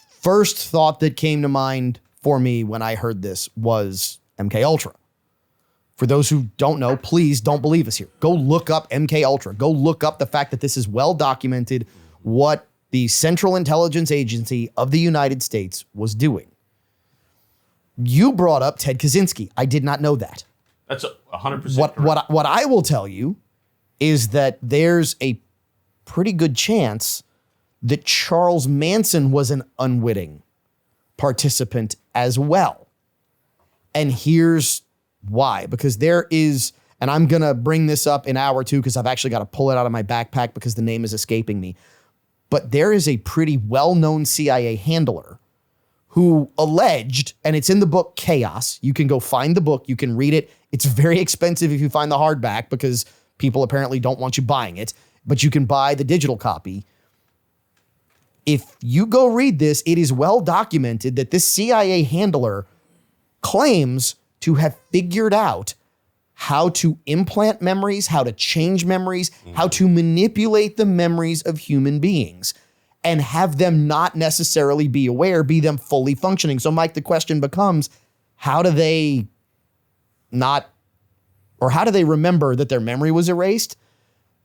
First thought that came to mind for me when I heard this was MK Ultra. For those who don't know, please don't believe us here. Go look up MK Ultra. Go look up the fact that this is well documented what the Central Intelligence Agency of the United States was doing. You brought up Ted Kaczynski. I did not know that. That's 100%. What I will tell you is that there's a pretty good chance that Charles Manson was an unwitting participant as well. And here's why. Because there is, and I'm going to bring this up in hour 2 because I've actually got to pull it out of my backpack because the name is escaping me. But there is a pretty well-known CIA handler who alleged, and it's in the book Chaos. You can go find the book. You can read it. It's very expensive if you find the hardback because people apparently don't want you buying it, but you can buy the digital copy. If you go read this, it is well documented that this CIA handler claims to have figured out how to implant memories, how to change memories, how to manipulate the memories of human beings and have them not necessarily be aware, be them fully functioning. So, Mike, the question becomes, how do they not, or how do they remember that their memory was erased?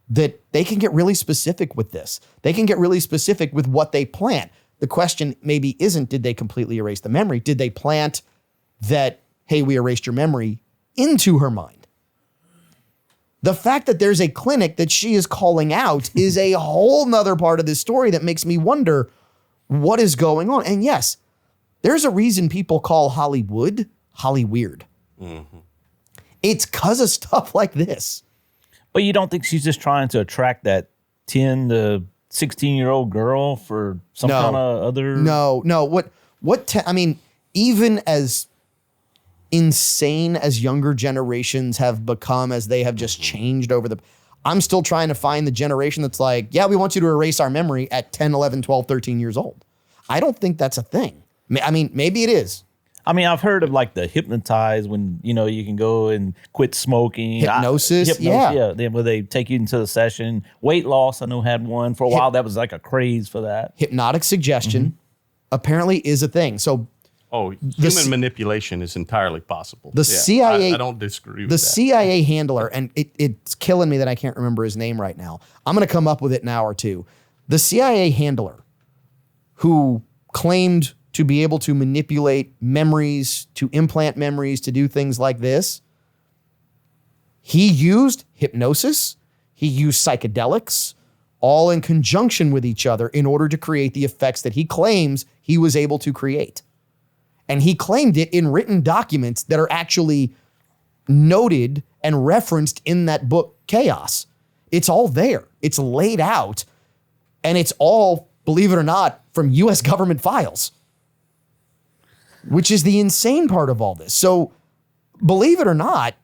That they can get really specific with this. They can get really specific with what they plant. The question maybe isn't, did they completely erase the memory? Did they plant that, hey, we erased your memory into her mind? The fact that there's a clinic that she is calling out is a whole nother part of this story that makes me wonder what is going on. And yes, there's a reason people call Hollywood Hollyweird. Mm-hmm. It's because of stuff like this. But you don't think she's just trying to attract that 10 to 16-year-old girl for some kind of other? No. I mean, even as insane as younger generations have become, as they have just changed I'm still trying to find the generation that's like, yeah, we want you to erase our memory at 10, 11, 12, 13 years old. I don't think that's a thing. I mean, maybe it is. I mean, I've heard of like the hypnotize when, you can go and quit smoking. Hypnosis, yeah. Then where they take you into the session. Weight loss, I know had one for a while. That was like a craze for that. Hypnotic suggestion apparently is a thing. So human manipulation is entirely possible. The CIA, I don't disagree with the that. CIA handler, and it's killing me that I can't remember his name right now. I'm going to come up with it in an hour or two. The CIA handler who claimed to be able to manipulate memories, to implant memories, to do things like this, he used hypnosis, he used psychedelics, all in conjunction with each other in order to create the effects that he claims he was able to create. And he claimed it in written documents that are actually noted and referenced in that book, Chaos. It's all there. It's laid out. And it's all, believe it or not, from US government files, which is the insane part of all this. So, believe it or not,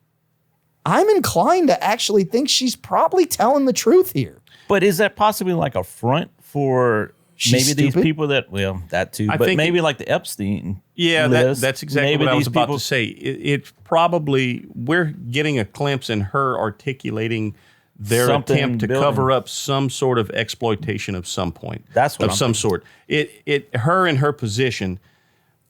I'm inclined to actually think she's probably telling the truth here. But is that possibly like a front for maybe these people that too, but maybe like the Epstein? Yeah, list, that's exactly what I was about to say. It's probably, we're getting a glimpse in her articulating their attempt to cover up some sort of exploitation of some point. That's what of some sort. Her in her position,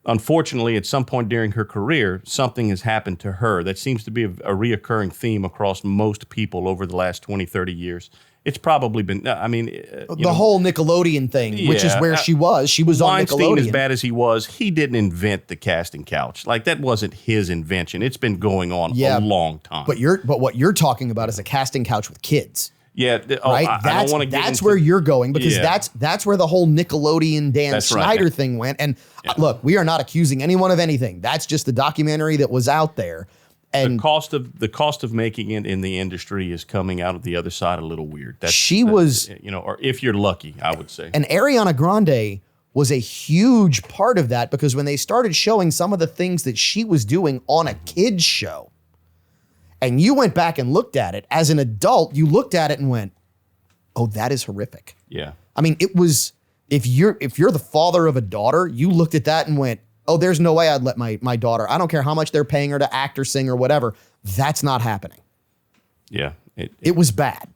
unfortunately, at some point during her career, something has happened to her. That seems to be a reoccurring theme across most people over the last 20, 30 years. It's probably been, the whole Nickelodeon thing, which is where she was. She was on Nickelodeon. Weinstein, as bad as he was, he didn't invent the casting couch. Like, that wasn't his invention. It's been going on a long time. But what you're talking about is a casting couch with kids. Yeah, right? I don't want to get that's into, where you're going, because Yeah. that's where the whole Nickelodeon Dan That's right, Schneider yeah. thing went. And look, we are not accusing anyone of anything. That's just the documentary that was out there. And the cost of making it in the industry is coming out of the other side a little weird. Or if you're lucky, I would say. And Ariana Grande was a huge part of that, because when they started showing some of the things that she was doing on a kid's show, and you went back and looked at it as an adult, you looked at it and went, oh, that is horrific. Yeah. I mean, it was, if you're the father of a daughter, you looked at that and went, oh, there's no way I'd let my daughter, I don't care how much they're paying her to act or sing or whatever. That's not happening. Yeah. It was bad.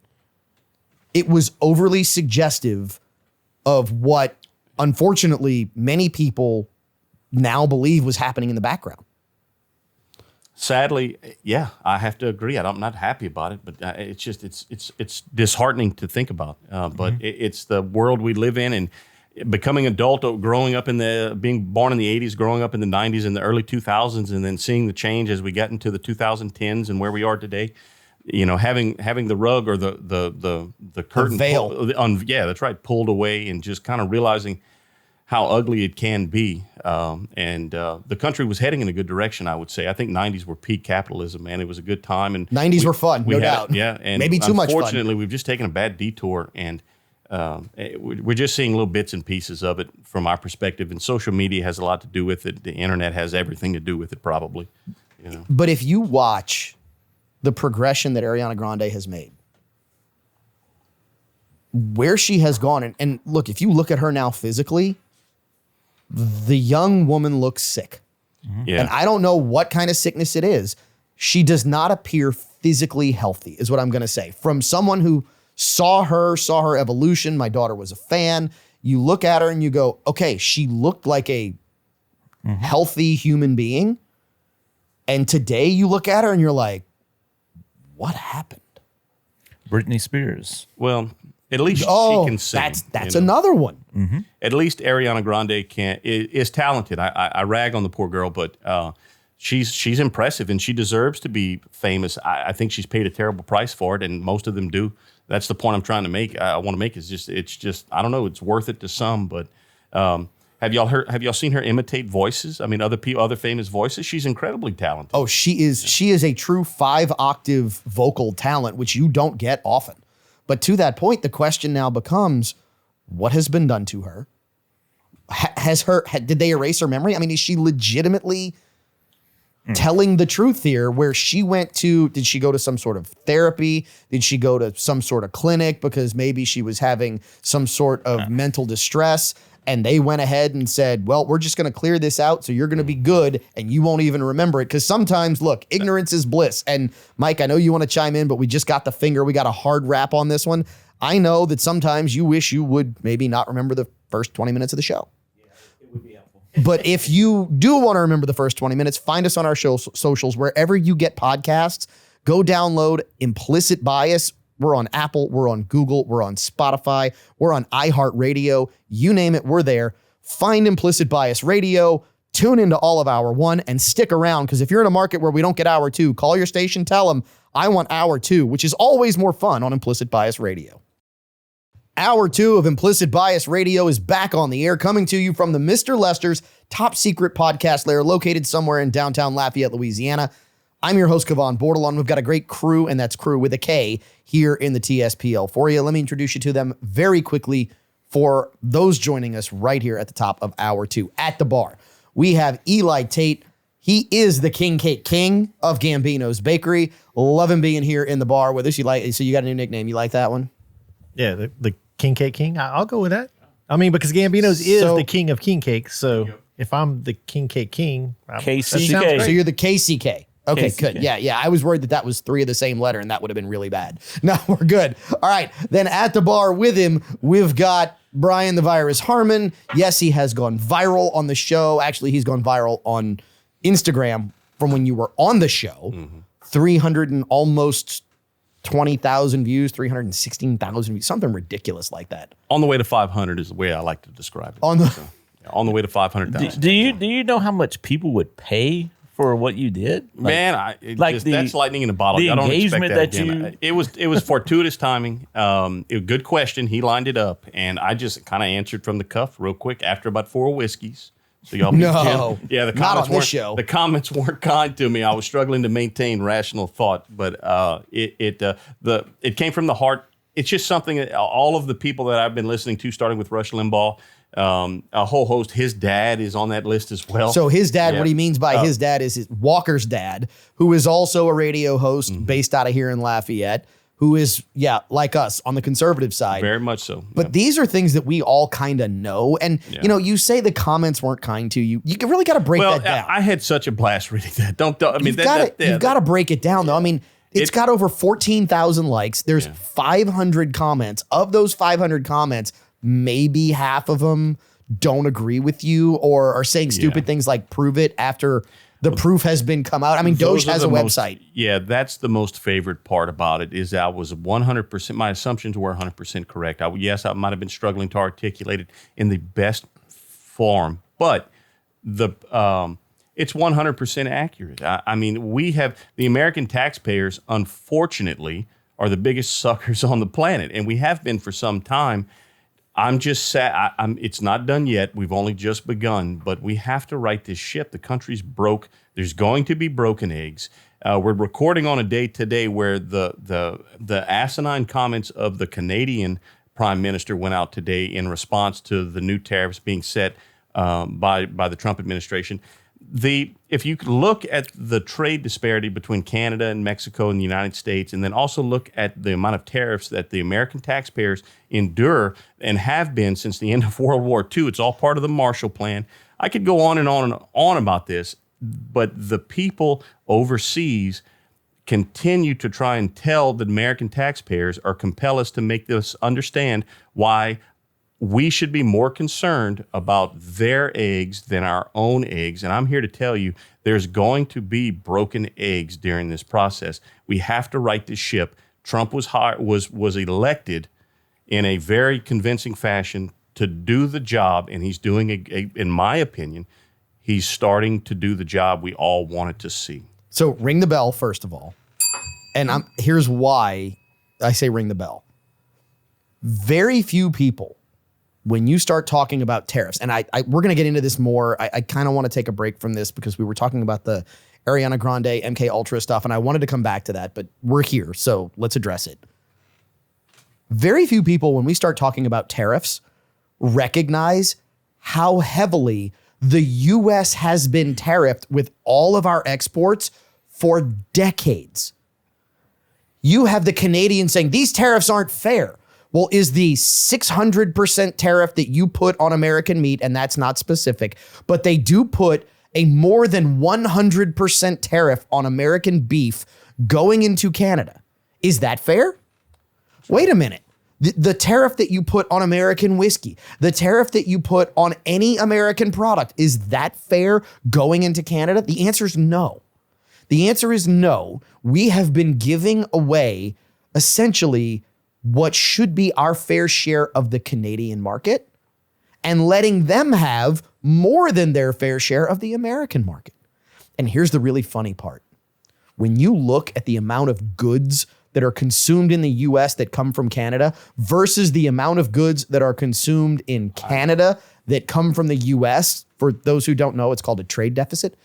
It was overly suggestive of what, unfortunately, many people now believe was happening in the background. Sadly, yeah, I have to agree. I'm not happy about it, but it's just it's disheartening to think about. But it's the world we live in, and becoming adult, growing up being born in the 80s, growing up in the 90s and the early 2000s, and then seeing the change as we got into the 2010s and where we are today. You know, having the rug or the curtain, veil. Yeah, that's right, pulled away, and just kind of realizing how ugly it can be. And the country was heading in a good direction, I would say. I think 90s were peak capitalism, man. It was a good time. And 90s were fun, no doubt. Yeah. And maybe too much fun. Unfortunately, we've just taken a bad detour, and we're just seeing little bits and pieces of it from our perspective. And social media has a lot to do with it. The internet has everything to do with it, probably. You know? But if you watch the progression that Ariana Grande has made, where she has gone, and look, if you look at her now physically, the young woman looks sick. Yeah. And I don't know what kind of sickness it is. She does not appear physically healthy, is what I'm going to say. From someone who saw her evolution, my daughter was a fan. You look at her and you go, okay, she looked like a healthy human being. And today you look at her and you're like, what happened? Britney Spears. Well, at least she can sing. That's another one. At least Ariana Grande is talented. I rag on the poor girl, but she's impressive, and she deserves to be famous. I think she's paid a terrible price for it, and most of them do. That's the point I'm trying to make. I want to make it's just I don't know. It's worth it to some, but have y'all seen her imitate voices? I mean, other famous voices. She's incredibly talented. Oh, she is a true 5-octave vocal talent, which you don't get often. But to that point, the question now becomes, what has been done to her? Did they erase her memory? I mean, is she legitimately telling the truth here, where she went to, did she go to some sort of therapy? Did she go to some sort of clinic because maybe she was having some sort of mental distress? And they went ahead and said, well, we're just going to clear this out, so you're going to be good and you won't even remember it. Because sometimes, look, ignorance is bliss. And Mike, I know you want to chime in, but we just got we got a hard wrap on this one. I know that sometimes you wish you would maybe not remember the first 20 minutes of the show. Yeah, it would be helpful. But if you do want to remember the first 20 minutes, find us on our socials, wherever you get podcasts. Go download Implicit Bias. We're on Apple, we're on Google, we're on Spotify, we're on iHeartRadio. You name it, we're there. Find Implicit Bias Radio, tune into all of Hour 1, and stick around, because if you're in a market where we don't get Hour 2, call your station, tell them, I want Hour 2, which is always more fun on Implicit Bias Radio. Hour 2 of Implicit Bias Radio is back on the air, coming to you from the Mr. Lester's top secret podcast lair, located somewhere in downtown Lafayette, Louisiana. I'm your host, Kevon Bordelon. We've got a great crew, and that's crew with a K, here in the TSPL for you. Let me introduce you to them very quickly for those joining us right here at the top of Hour 2. At the bar, we have Eli Tate. He is the King Cake King of Gambino's Bakery. Love him being here in the bar with us. So you got a new nickname. You like that one? Yeah, the King Cake King. I'll go with that. I mean, because Gambino's is the king of king cakes. So if I'm the King Cake King, KCK. So you're the KCK. Okay, KCK. good. Yeah. I was worried that was 3 of the same letter, and that would have been really bad. No, we're good. All right. Then at the bar with him, we've got Brian the Virus Harmon. Yes, he has gone viral on the show. Actually, he's gone viral on Instagram from when you were on the show. 300 and almost 20,000 views, 316,000 views, something ridiculous like that. On the way to 500 is the way I like to describe it. On the way to 500,000. Do you know how much people would pay for what you did? Man, like that's lightning in a bottle. the I don't expect engagement that that again. It was fortuitous timing. Good question. He lined it up, and I just kind of answered from the cuff real quick after about 4 whiskeys. So y'all be No, chill. Yeah, the not comments on this weren't show. the comments weren't kind to me. I was struggling to maintain rational thought, but it came from the heart. It's just something that all of the people that I've been listening to, starting with Rush Limbaugh, a whole host. His dad is on that list as well. So his dad, Yeah. what he means by his dad is Walker's dad, who is also a radio host based out of here in Lafayette, who is, like us on the conservative side. Very much so. But these are things that we all kind of know. And, you say the comments weren't kind to you. You really got to break that down. I had such a blast reading that. You've got to break it down, though. I mean, it's got over 14,000 likes. There's 500 comments. Of those 500 comments, maybe half of them don't agree with you or are saying stupid things like prove it after the proof has been come out. I mean, Doge has a website. That's the most favorite part about it is I was 100%, my assumptions were 100% correct. I might have been struggling to articulate it in the best form, but it's 100% accurate. I mean, we have the American taxpayers, unfortunately, are the biggest suckers on the planet, and we have been for some time. I'm just sad. It's not done yet. We've only just begun, but we have to right this ship. The country's broke. There's going to be broken eggs. We're recording on a day today where the asinine comments of the Canadian Prime Minister went out today in response to the new tariffs being set by the Trump administration. If you look at the trade disparity between Canada and Mexico and the United States, and then also look at the amount of tariffs that the American taxpayers endure and have been since the end of World War II, it's all part of the Marshall Plan. I could go on and on and on about this, but the people overseas continue to try and tell the American taxpayers or compel us to make this understand why we should be more concerned about their eggs than our own eggs. And I'm here to tell you, there's going to be broken eggs during this process. We have to right this ship. Trump was elected in a very convincing fashion to do the job, and he's doing, in my opinion, he's starting to do the job we all wanted to see. So ring the bell, first of all. And here's why I say ring the bell. Very few people, when you start talking about tariffs, and we're going to get into this more. I kind of want to take a break from this because we were talking about the Ariana Grande, MK Ultra stuff, and I wanted to come back to that, but we're here, so let's address it. Very few people, when we start talking about tariffs, recognize how heavily the U.S. has been tariffed with all of our exports for decades. You have the Canadians saying these tariffs aren't fair. Well, is the 600% tariff that you put on American meat, and that's not specific, but they do put a more than 100% tariff on American beef going into Canada. Is that fair? Wait a minute. The tariff that you put on American whiskey, the tariff that you put on any American product, is that fair going into Canada? The answer is no. The answer is no. We have been giving away essentially what should be our fair share of the Canadian market and letting them have more than their fair share of the American market. And here's the really funny part. When you look at the amount of goods that are consumed in the US that come from Canada versus the amount of goods that are consumed in Canada that come from the US, for those who don't know, it's called a trade deficit.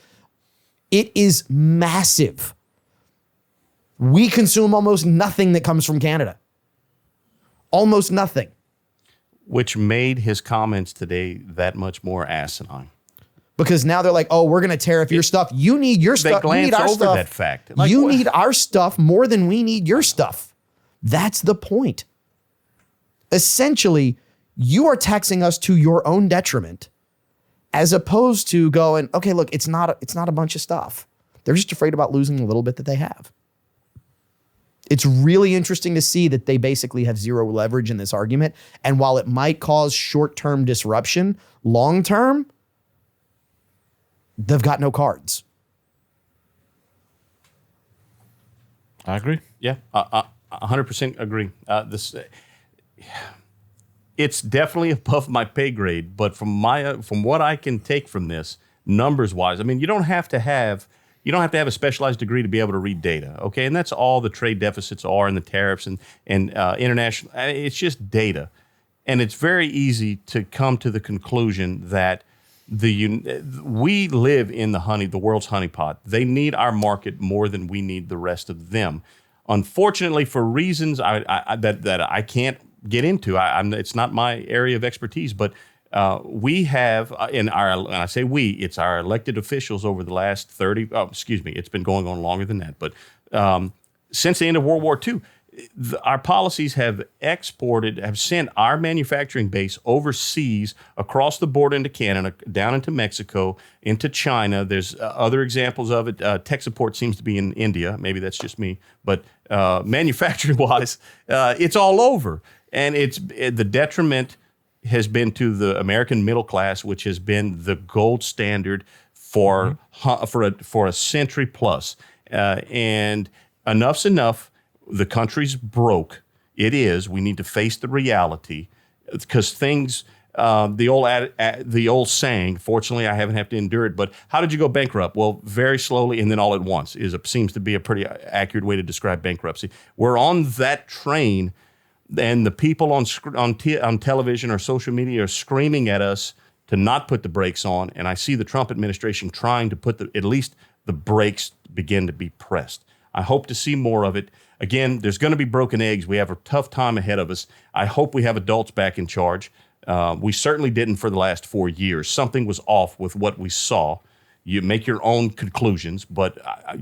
It is massive. We consume almost nothing that comes from Canada. Almost nothing. Which made his comments today that much more asinine. Because now they're like, oh, we're going to tariff your stuff. You need your stuff. They glance over that fact. Like, you need our stuff more than we need your stuff. That's the point. Essentially, you are taxing us to your own detriment, as opposed to going, okay, look, it's not a bunch of stuff. They're just afraid about losing the little bit that they have. It's really interesting to see that they basically have zero leverage in this argument. And while it might cause short-term disruption, long-term, they've got no cards. I agree. Yeah, 100% agree. It's definitely above my pay grade, but from what I can take from this, numbers-wise, I mean, you don't have to have You don't have to have a specialized degree to be able to read data, okay? And that's all the trade deficits are and the tariffs and international. It's just data. And it's very easy to come to the conclusion that we live in the world's honeypot. They need our market more than we need the rest of them. Unfortunately, for reasons that I can't get into, it's not my area of expertise, but we have and I say we, it's our elected officials over the last it's been going on longer than that, but since the end of World War II, our policies have sent our manufacturing base overseas, across the border into Canada, down into Mexico, into China. There's other examples of it. Tech support seems to be in India. Maybe that's just me, but manufacturing-wise, it's all over, and the detriment has been to the American middle class, which has been the gold standard for a century plus. And enough's enough. The country's broke. It is. We need to face the reality, because things. The old saying. Fortunately, I haven't had to endure it. But how did you go bankrupt? Well, very slowly and then all at once seems to be a pretty accurate way to describe bankruptcy. We're on that train, and the people on television or social media are screaming at us to not put the brakes on. And I see the Trump administration trying to put at least the brakes begin to be pressed. I hope to see more of it. Again, there's going to be broken eggs. We have a tough time ahead of us. I hope we have adults back in charge. We certainly didn't for the last 4 years. Something was off with what we saw. You make your own conclusions, but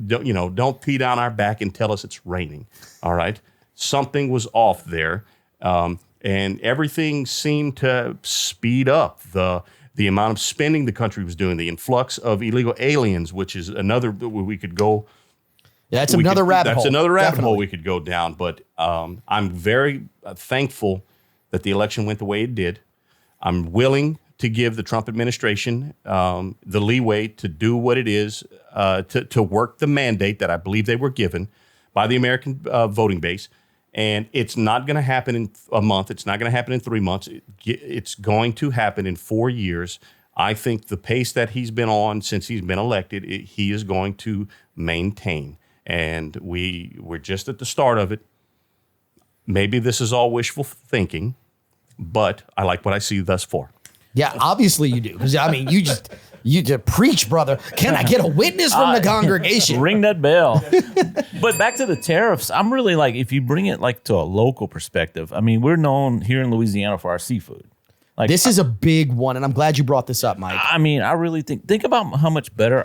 don't pee down our back and tell us it's raining. All right, something was off there, and everything seemed to speed up. The amount of spending the country was doing, the influx of illegal aliens, which is another we could go. Yeah, that's another rabbit hole. That's another rabbit Definitely. hole we could go down. But I'm very thankful that the election went the way it did. I'm willing to give the Trump administration the leeway to do what it is, to work the mandate that I believe they were given by the American voting base. And it's not going to happen in a month. It's not going to happen in 3 months. It's going to happen in 4 years. I think the pace that he's been on since he's been elected, he is going to maintain. And we're just at the start of it. Maybe this is all wishful thinking, but I like what I see thus far. Yeah, obviously you do. Because I mean, you just preach, brother. Can I get a witness from the congregation? Ring that bell. But back to the tariffs, I'm really like, if you bring it like to a local perspective, I mean, we're known here in Louisiana for our seafood. Like, This is a big one, and I'm glad you brought this up, Mike. I mean, I really think about how much better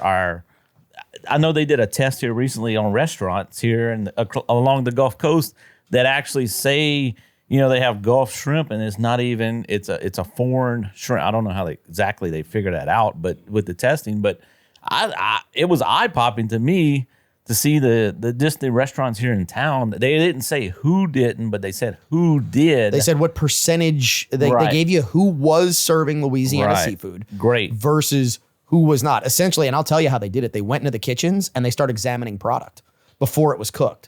I know they did a test here recently on restaurants here and along the Gulf Coast that actually say, they have Gulf shrimp, and it's not even, it's a foreign shrimp. I don't know how exactly they figured that out, but with the testing, but it was eye popping to me to see the restaurants here in town. They didn't say who didn't, but they said who did. They said what percentage, they gave you who was serving Louisiana seafood. Great. Versus who was not. Essentially, and I'll tell you how they did it. They went into the kitchens and they started examining product before it was cooked.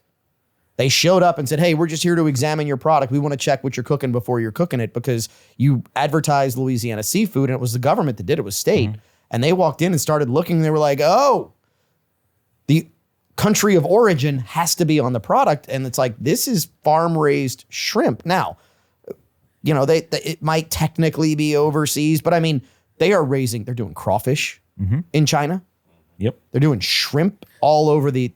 They showed up and said, hey, we're just here to examine your product. We want to check what you're cooking before you're cooking it, because you advertised Louisiana seafood, and it was the government that did it, was state. Mm-hmm. And they walked in and started looking, and they were like, oh, the country of origin has to be on the product. And it's like, this is farm-raised shrimp. Now, it might technically be overseas, but I mean, they're doing crawfish in China. Yep. They're doing shrimp all over the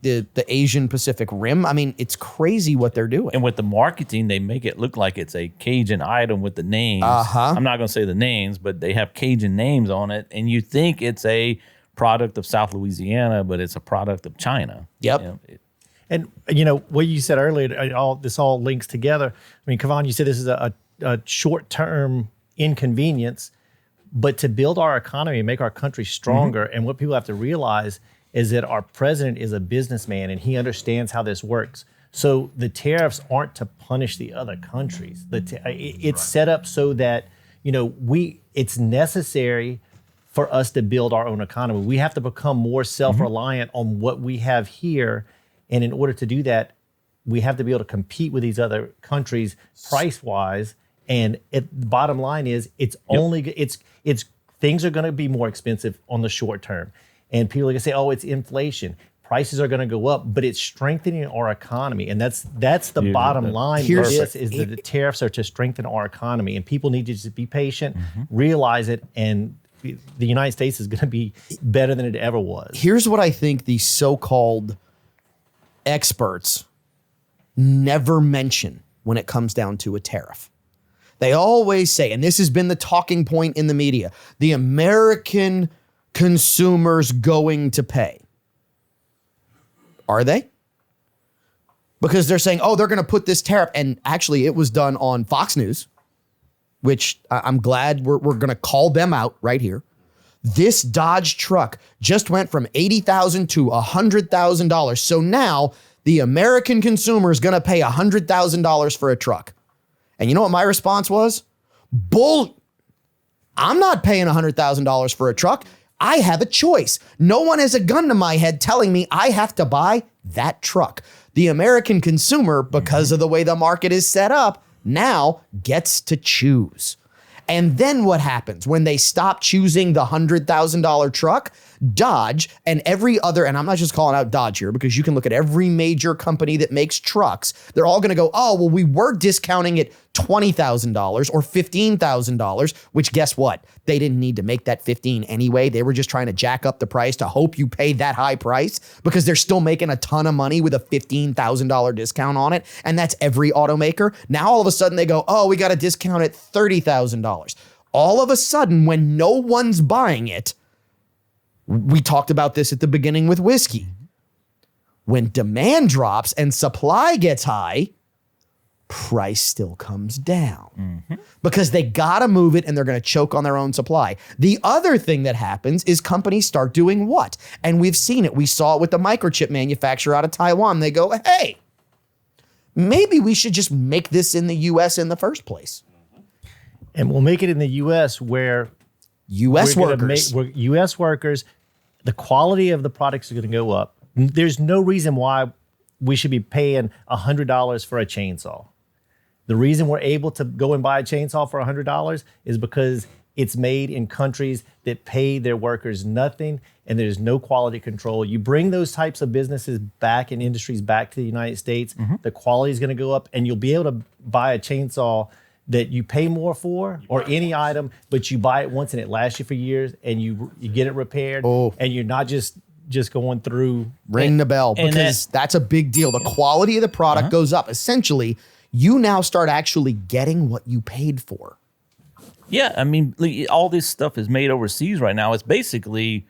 Asian Pacific Rim. I mean, it's crazy what they're doing. And with the marketing, they make it look like it's a Cajun item with the names. Uh-huh. I'm not going to say the names, but they have Cajun names on it. And you think it's a product of South Louisiana, but it's a product of China. Yep. And, what you said earlier, this all links together. I mean, Kevon, you said this is a short-term inconvenience. But to build our economy and make our country stronger, and what people have to realize is that our president is a businessman and he understands how this works. So the tariffs aren't to punish the other countries. It's set up so that it's necessary for us to build our own economy. We have to become more self-reliant on what we have here, and in order to do that, we have to be able to compete with these other countries price-wise. And the bottom line is, things are going to be more expensive on the short term. And people are gonna say, oh, it's inflation. Prices are going to go up, but it's strengthening our economy, and that's the bottom line. Here's- This is that the tariffs are to strengthen our economy, and people need to just be patient, realize it, and the United States is going to be better than it ever was. Here's what I think these so-called experts never mention when it comes down to a tariff. They always say, and this has been the talking point in the media, the American consumer's going to pay. Are they? Because they're saying, oh, they're going to put this tariff. And actually, it was done on Fox News, which I'm glad we're going to call them out right here. This Dodge truck just went from $80,000 to $100,000. So now the American consumer is going to pay $100,000 for a truck. And you know what my response was? I'm not paying $100,000 for a truck. I have a choice. No one has a gun to my head telling me I have to buy that truck. The American consumer, because of the way the market is set up, now gets to choose. And then what happens when they stop choosing the $100,000 truck? Dodge and every other, and I'm not just calling out Dodge here because you can look at every major company that makes trucks. They're all going to go, oh, well, we were discounting it $20,000 or $15,000, which guess what? They didn't need to make that 15 anyway. They were just trying to jack up the price to hope you pay that high price because they're still making a ton of money with a $15,000 discount on it. And that's every automaker. Now, all of a sudden they go, oh, we got to discount it $30,000. All of a sudden, when no one's buying it, we talked about this at the beginning with whiskey. When demand drops and supply gets high, price still comes down because they got to move it and they're going to choke on their own supply. The other thing that happens is companies start doing what? And we've seen it. We saw it with the microchip manufacturer out of Taiwan. They go, hey, maybe we should just make this in the U.S. in the first place. And we'll make it in the U.S. where U.S. we're gonna workers. we're U.S. workers, the quality of the products is going to go up. There's no reason why we should be paying $100 for a chainsaw. The reason we're able to go and buy a chainsaw for $100 is because it's made in countries that pay their workers nothing and there's no quality control. You bring those types of businesses back and industries back to the United States, the quality is going to go up and you'll be able to buy a chainsaw that you pay more for or any item, but you buy it once and it lasts you for years and you get it repaired and you're not just going through. Ring the bell because that's a big deal. The quality of the product goes up. Essentially, you now start actually getting what you paid for. Yeah, I mean, all this stuff is made overseas right now. It's basically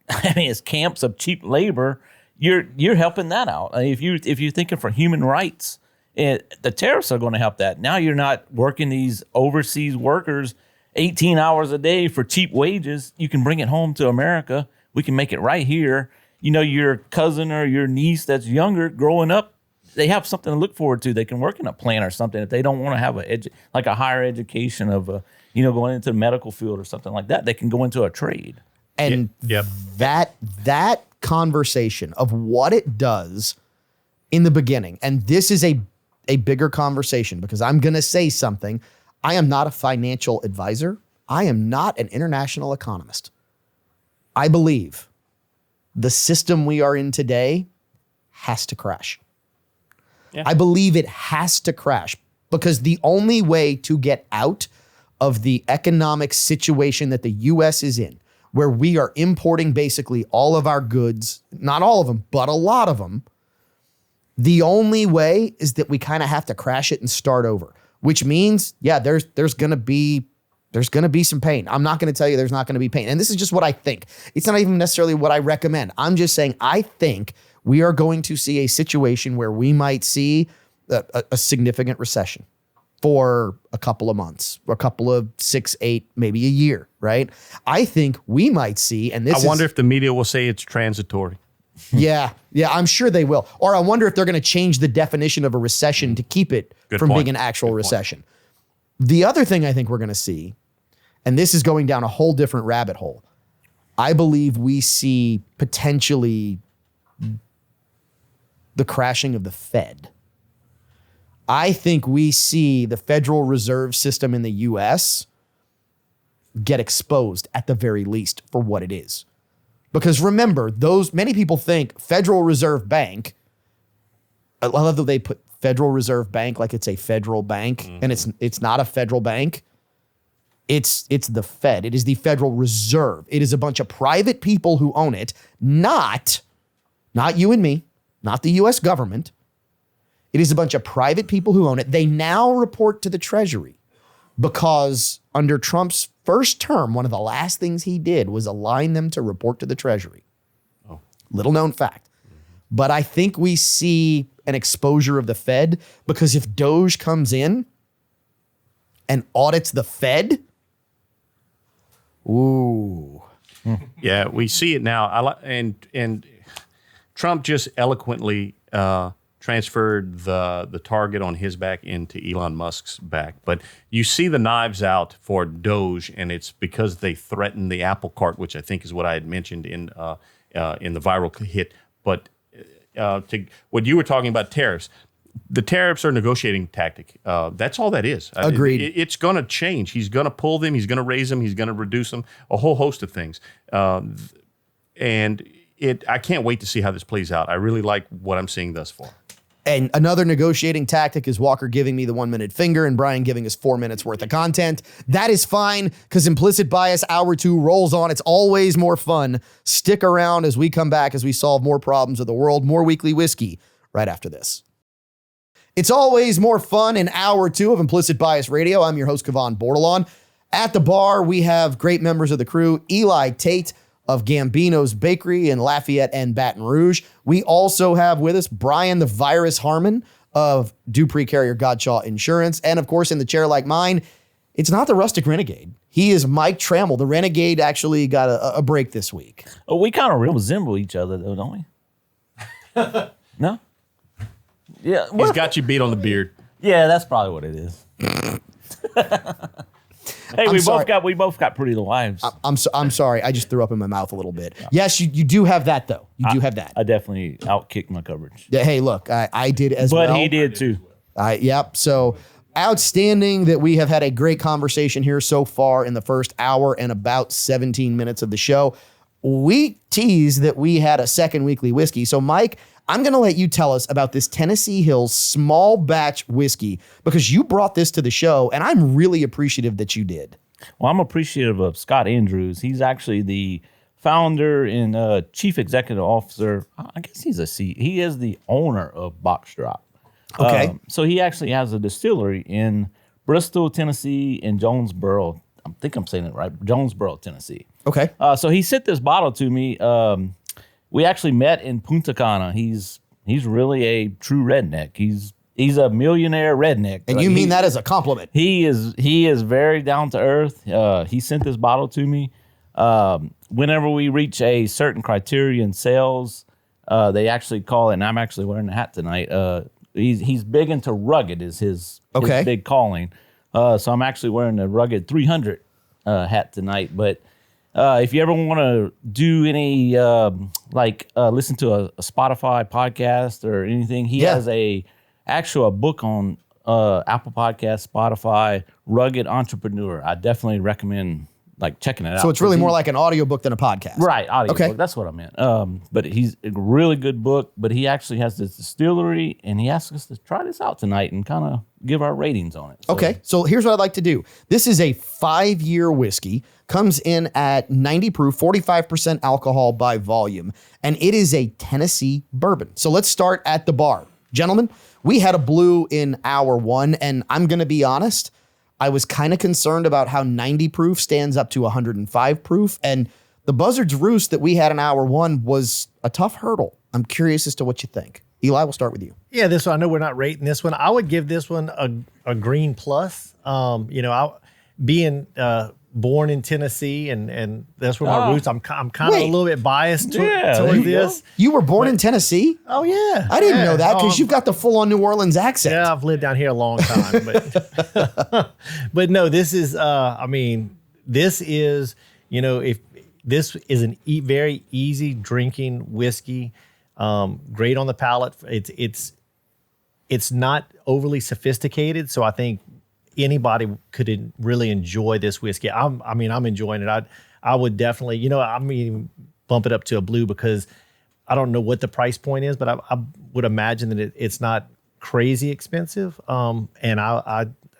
it's camps of cheap labor. You're helping that out. I mean, if you're thinking for human rights, the tariffs are going to help that. Now you're not working these overseas workers 18 hours a day for cheap wages. You can bring it home to America. We can make it right here. You know, your cousin or your niece that's younger growing up, they have something to look forward to. They can work in a plant or something. If they don't want to have a higher education of going into the medical field or something like that, they can go into a trade. And that conversation of what it does in the beginning, and this is a bigger conversation because I'm going to say something. I am not a financial advisor. I am not an international economist. I believe the system we are in today has to crash. Yeah. I believe it has to crash because the only way to get out of the economic situation that the U.S. is in, where we are importing basically all of our goods, not all of them, but a lot of them, the only way is that we kind of have to crash it and start over, which means, there's going to be some pain. I'm not going to tell you there's not going to be pain. And this is just what I think. It's not even necessarily what I recommend. I'm just saying I think we are going to see a situation where we might see a significant recession for a couple of months, or a couple of 6, 8, maybe a year, right? I think we might see, and I wonder if the media will say it's transitory. Yeah, I'm sure they will. Or I wonder if they're going to change the definition of a recession to keep it from being an actual recession. The other thing I think we're going to see, and this is going down a whole different rabbit hole, I believe we see potentially the crashing of the Fed. I think we see the Federal Reserve System in the U.S. get exposed at the very least for what it is. Because remember, many people think Federal Reserve Bank, I love that they put Federal Reserve Bank like it's a federal bank, and it's not a federal bank. It's the Fed. It is the Federal Reserve. It is a bunch of private people who own it, not you and me, not the US government. It is a bunch of private people who own it. They now report to the Treasury because under Trump's first term, one of the last things he did was align them to report to the Treasury. Oh. Little known fact. But I think we see an exposure of the Fed because if Doge comes in and audits the Fed, ooh. Yeah, we see it now. And Trump just eloquently transferred the target on his back into Elon Musk's back. But you see the knives out for Doge, and it's because they threatened the Apple Cart, which I think is what I had mentioned in the viral hit. But to what you were talking about, tariffs. The tariffs are a negotiating tactic. That's all that is. Agreed. It's going to change. He's going to pull them. He's going to raise them. He's going to reduce them. A whole host of things. And I can't wait to see how this plays out. I really like what I'm seeing thus far. And another negotiating tactic is Walker giving me the 1 minute finger and Brian giving us 4 minutes worth of content. That is fine because Implicit Bias Hour 2 rolls on. It's always more fun. Stick around as we come back as we solve more problems of the world, more weekly whiskey right after this. It's always more fun in Hour 2 of Implicit Bias Radio. I'm your host, Kevon Bordelon. At the bar, we have great members of the crew, Eli Tate of Gambino's Bakery in Lafayette and Baton Rouge. We also have with us Brian the Virus Harmon of Dupree Carrier Godshaw Insurance. And of course, in the chair like mine, it's not the Rustic Renegade. He is Mike Trammell. The Renegade actually got a break this week. Oh, we kind of resemble each other, though, don't we? No? Yeah. He's got you beat on the beard. Yeah, that's probably what it is. Hey, we both got pretty wives. I'm sorry. I just threw up in my mouth a little bit. Yes, you do have that, though. You do have that. I definitely outkicked my coverage. Yeah, hey, look, I did as well. But he did, too. Yep. So outstanding that we have had a great conversation here so far in the first hour and about 17 minutes of the show. We teased that we had a second weekly whiskey. So, Mike, I'm going to let you tell us about this Tennessee Hills small batch whiskey because you brought this to the show, and I'm really appreciative that you did. Well, I'm appreciative of Scott Andrews. He's actually the founder and chief executive officer. I guess he is the owner of Box Drop. Okay. So he actually has a distillery in Bristol, Tennessee, and Jonesboro. I think I'm saying it right. Jonesboro, Tennessee. Okay. So he sent this bottle to me. We actually met in Punta Cana. He's really a true redneck. He's a millionaire redneck. And you mean that as a compliment? He is very down to earth. He sent this bottle to me. Whenever we reach a certain criteria in sales, they actually call it, and I'm actually wearing the hat tonight. He's big into rugged is his big calling. So I'm actually wearing the Rugged 300 hat tonight. But if you ever want to do any, listen to a Spotify podcast or anything, he has a book on Apple Podcasts, Spotify, Rugged Entrepreneur. I definitely recommend checking it out. So it's really more like an audiobook than a podcast. Right, audiobook. That's what I meant. But he's a really good book, but he actually has this distillery, and he asked us to try this out tonight and kind of give our ratings on it. Okay, so here's what I'd like to do. This is a 5-year whiskey, comes in at 90 proof, 45% alcohol by volume, and it is a Tennessee bourbon. So let's start at the bar. Gentlemen, we had a blue in hour 1, and I'm going to be honest, I was kind of concerned about how 90 proof stands up to 105 proof, and the Buzzard's Roost that we had in hour 1 was a tough hurdle. I'm curious as to what you think. Eli, we'll start with you. Yeah, this one, I know we're not rating this one. I would give this one a green plus. Being born in Tennessee and that's where my roots. I'm kind of a little bit biased towards this. You were born in Tennessee? Oh yeah, I didn't know that because you've got the full on New Orleans accent. Yeah, I've lived down here a long time, but no, this is. This is if this is very easy drinking whiskey, great on the palate. It's not overly sophisticated, so I think anybody could really enjoy this whiskey. I'm enjoying it. I would definitely, bump it up to a blue because I don't know what the price point is, but I would imagine that it's not crazy expensive. And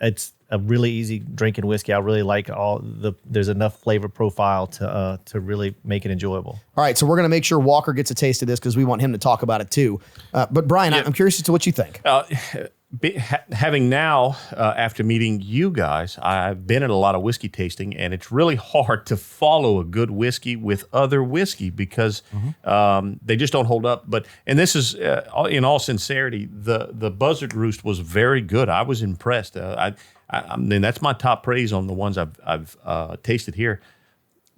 it's a really easy drinking whiskey. I really like there's enough flavor profile to really make it enjoyable. All right, so we're going to make sure Walker gets a taste of this because we want him to talk about it too. But Brian, I'm curious as to what you think. Having now, after meeting you guys, I've been at a lot of whiskey tasting, and it's really hard to follow a good whiskey with other whiskey because they just don't hold up. And this is, in all sincerity, the Buzzard Roost was very good. I was impressed. I mean, that's my top praise on the ones I've tasted here.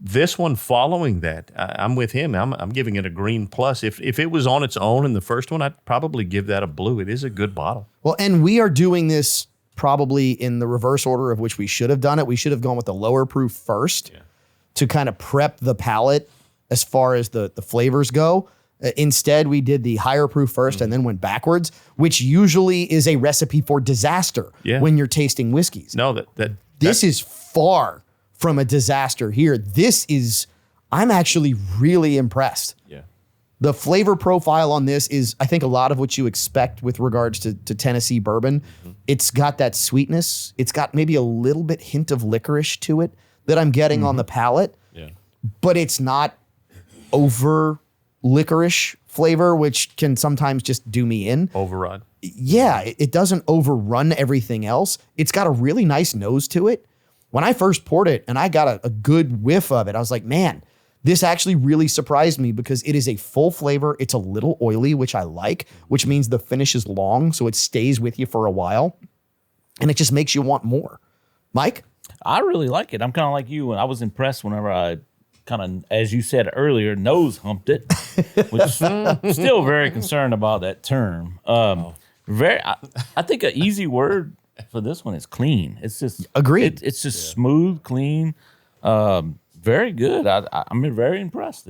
This one, following that, I'm with him. I'm giving it a green plus. If it was on its own in the first one, I'd probably give that a blue. It is a good bottle. Well, and we are doing this probably in the reverse order of which we should have done it. We should have gone with the lower proof first to kind of prep the palate as far as the flavors go. Instead, we did the higher proof first and then went backwards, which usually is a recipe for disaster when you're tasting whiskeys. No, this is far from a disaster here. I'm actually really impressed. Yeah. The flavor profile on this is, I think, a lot of what you expect with regards to Tennessee bourbon. It's got that sweetness. It's got maybe a little bit hint of licorice to it that I'm getting on the palate. Yeah. But it's not over licorice flavor, which can sometimes just do me in. Overrun. Yeah, it doesn't overrun everything else. It's got a really nice nose to it. When I first poured it and I got a good whiff of it, I was like, man, this actually really surprised me because it is a full flavor. It's a little oily, which I like, which means the finish is long, so it stays with you for a while, and it just makes you want more. Mike? I really like it. I'm kind of like you, and I was impressed whenever I kind of, as you said earlier, nose humped it, which I'm still very concerned about that term. I think an easy word for this one is clean. It's just agreed. It's just smooth, clean, very good. I'm very impressed.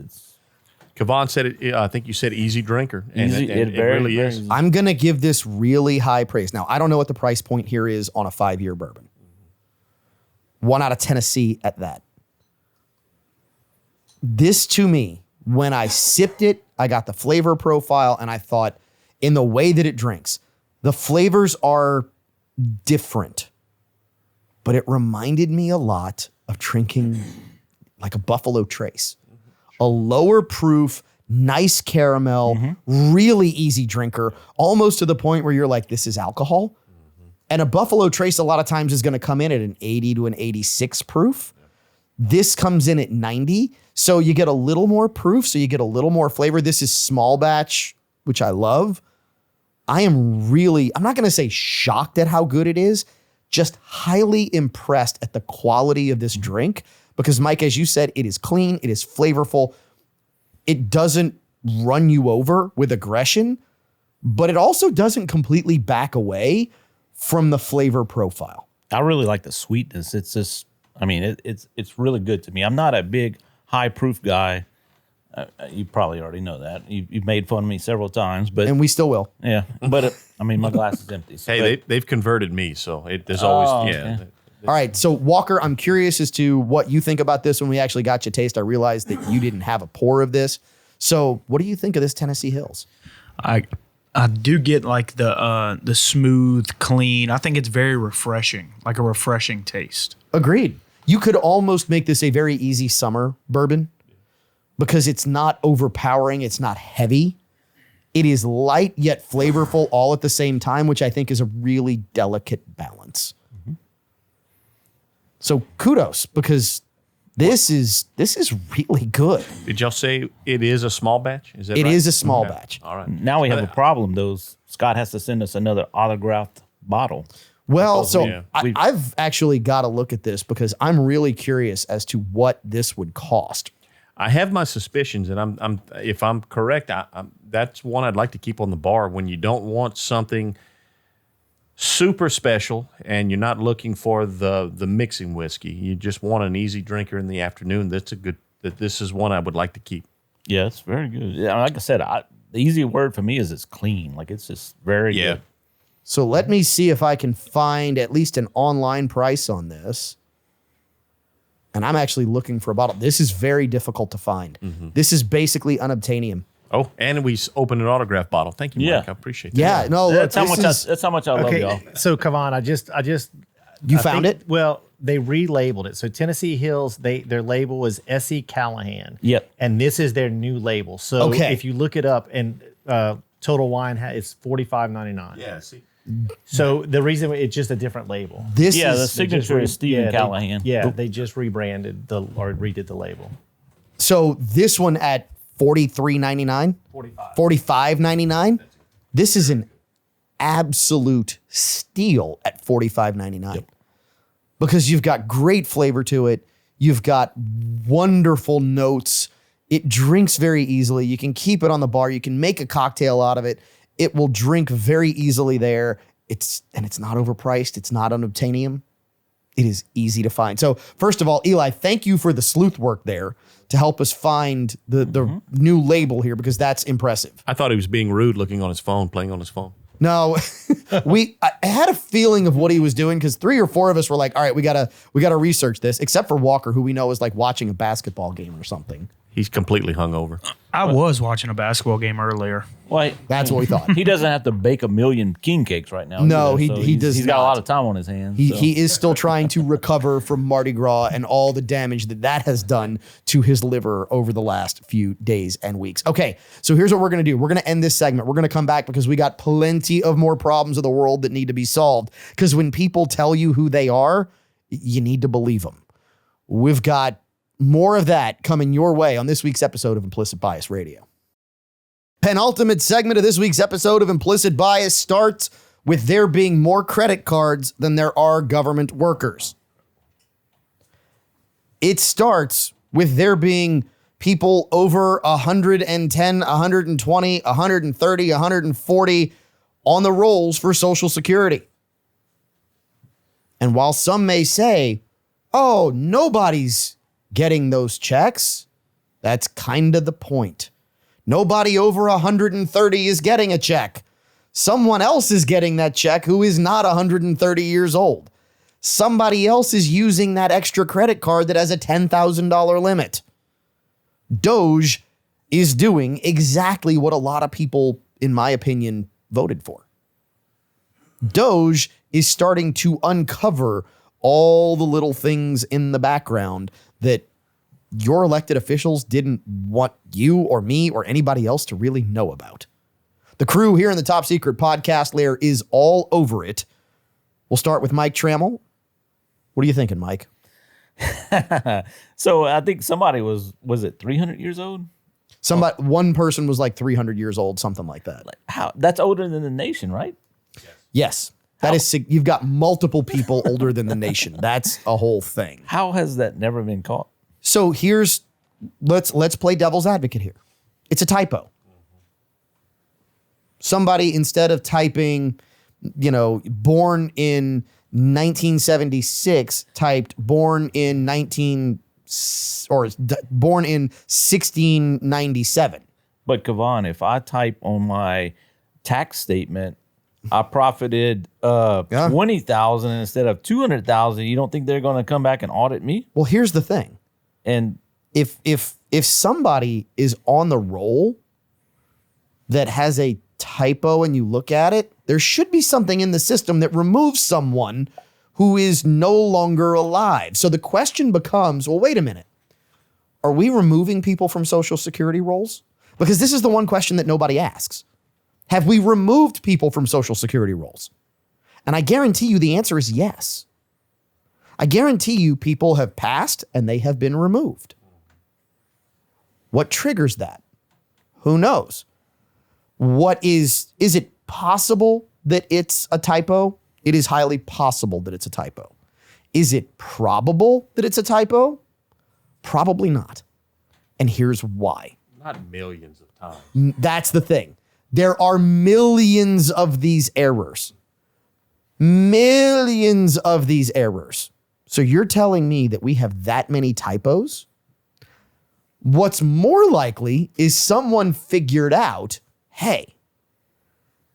Kavan said it. I think you said easy drinker, and Easy, it really is. easy. I'm going to give this really high praise. Now, I don't know what the price point here is on a 5-year bourbon. 1 out of Tennessee at that. This, to me, when I sipped it, I got the flavor profile, and I thought, in the way that it drinks, the flavors are different, but it reminded me a lot of drinking like a Buffalo Trace, a lower proof, nice caramel, really easy drinker, almost to the point where you're like, this is alcohol. And a Buffalo Trace a lot of times is going to come in at an 80 to an 86 proof. This comes in at 90. So you get a little more proof. So you get a little more flavor. This is small batch, which I love. I'm not going to say shocked at how good it is, just highly impressed at the quality of this drink. Because Mike, as you said, it is clean. It is flavorful. It doesn't run you over with aggression, but it also doesn't completely back away from the flavor profile. I really like the sweetness. It's just, I mean, it's really good to me. I'm not a big high proof guy. You probably already know that. You've made fun of me several times, And we still will. Yeah, but I mean, my glass is empty. So Hey, they've converted me, so there's always okay. All right. So Walker, I'm curious as to what you think about this. When we actually got you taste, I realized that you didn't have a pour of this. So what do you think of this Tennessee Hills? I do get like the smooth, clean. I think it's very refreshing, like a refreshing taste. Agreed. You could almost make this a very easy summer bourbon because it's not overpowering. It's not heavy. It is light yet flavorful all at the same time, which I think is a really delicate balance. So kudos, because this is really good. Did y'all say it is a small batch? Is that It right? is a small Okay. batch. All right. now we have a problem. Scott has to send us another autographed bottle. Well, so yeah. I've actually got to look at this because I'm really curious as to what this would cost. I have my suspicions, and I'm if I'm correct, that's one I'd like to keep on the bar when you don't want something super special and you're not looking for the mixing whiskey. You just want an easy drinker in the afternoon. This is one I would like to keep. Yeah, it's very good. Yeah, like I said, the easy word for me is it's clean. Like it's just very good. So let me see if I can find at least an online price on this. And I'm actually looking for a bottle. This is very difficult to find. This is basically unobtainium. Oh, and we opened an autograph bottle. Thank you, Yeah. Mike. I appreciate that. Yeah, no, look, That's how this much. is- That's how much I love Okay, y'all. so Kavan, I just you I found think- it? Well, they relabeled it. So Tennessee Hills, their label was S.E. Callahan. Yep. And this is their new label. So Okay. if you look it up, and Total Wine it's $45.99. Yeah, see. So the reason it's just a different label. This Yeah, is the signature is Stephen Callahan. They just rebranded or redid the label. so this one at $43.99, $45.99. This is an absolute steal at $45.99 because you've got great flavor to it. You've got wonderful notes. It drinks very easily. You can keep it on the bar. You can make a cocktail out of it. It will drink very easily there. It's not overpriced. It's not unobtainium. It is easy to find. So first of all, Eli, thank you for the sleuth work there to help us find the new label here because that's impressive. I thought he was being rude looking on his phone, playing on his phone. No, I had a feeling of what he was doing because 3 or 4 of us were like, all right, we gotta research this, except for Walker, who we know is like watching a basketball game or something. He's completely hungover. I was watching a basketball game earlier. Well, That's what we thought. he doesn't have to bake a million king cakes right now. No, either, he does He's got a not. lot of time on his hands. so. He is still trying to recover from Mardi Gras and all the damage that has done to his liver over the last few days and weeks. Okay, so here's what we're going to do. We're going to end this segment. We're going to come back because we got plenty of more problems of the world that need to be solved. Because when people tell you who they are, you need to believe them. We've got more of that coming your way on this week's episode of Implicit Bias Radio. Penultimate segment of this week's episode of Implicit Bias starts with there being more credit cards than there are government workers. It starts with there being people over 110, 120, 130, 140 on the rolls for Social Security. And while some may say, oh, nobody's getting those checks, that's kind of the point. Nobody over 130 is getting a check. Someone else is getting that check who is not 130 years old. Somebody else is using that extra credit card that has a $10,000 limit. Doge is doing exactly what a lot of people, in my opinion, voted for. Doge is starting to uncover all the little things in the background that your elected officials didn't want you or me or anybody else to really know about. The crew here in the Top Secret Podcast Lair is all over it. We'll start with Mike Trammell. What are you thinking, Mike? So I think somebody was it 300 years old? One person was like 300 years old, something like that. How? That's older than the nation, right? Yes. That is, you've got multiple people older than the nation. That's a whole thing. How has that never been caught? So let's play devil's advocate here. It's a typo. Somebody, instead of typing, born in 1976, typed born in 1697. But Kavan, if I type on my tax statement, I profited 20,000 instead of 200,000, you don't think they're going to come back and audit me? Well, here's the thing. And If somebody is on the roll that has a typo and you look at it, there should be something in the system that removes someone who is no longer alive. So the question becomes, well, wait a minute. Are we removing people from Social Security rolls? Because this is the one question that nobody asks. Have we removed people from Social Security rolls? And I guarantee you the answer is yes. I guarantee you people have passed and they have been removed. What triggers that? Who knows? Is it possible that it's a typo? It is highly possible that it's a typo. Is it probable that it's a typo? Probably not. And here's why. Not millions of times. That's the thing. There are millions of these errors. Millions of these errors. So you're telling me that we have that many typos? What's more likely is someone figured out, hey,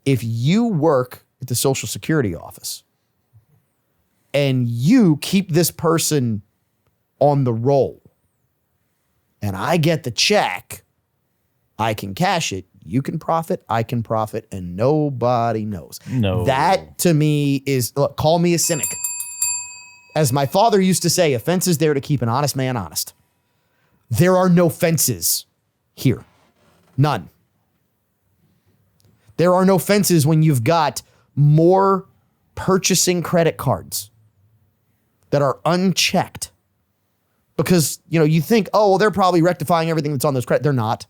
if you work at the Social Security office and you keep this person on the roll and I get the check, I can cash it. You can profit, I can profit, and nobody knows. No. That to me is, look, call me a cynic. As my father used to say, a fence is there to keep an honest man honest. There are no fences here. None. There are no fences when you've got more purchasing credit cards that are unchecked. Because, you think, oh, well, they're probably rectifying everything that's on those credit. They're not.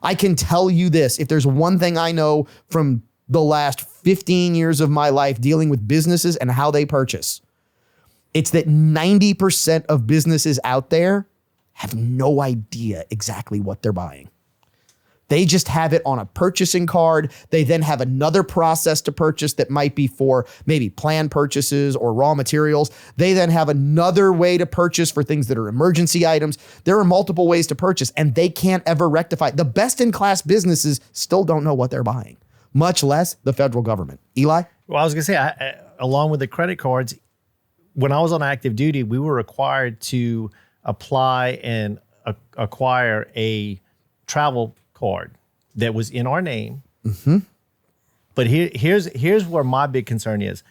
I can tell you this. If there's one thing I know from the last 15 years of my life dealing with businesses and how they purchase, it's that 90% of businesses out there have no idea exactly what they're buying. They just have it on a purchasing card. They then have another process to purchase that might be for maybe planned purchases or raw materials. They then have another way to purchase for things that are emergency items. There are multiple ways to purchase, and they can't ever rectify. The best-in-class businesses still don't know what they're buying, much less the federal government. Eli? Well, I was going to say, along with the credit cards, when I was on active duty, we were required to apply and acquire a travel card that was in our name. Mm-hmm. But here's where my big concern is.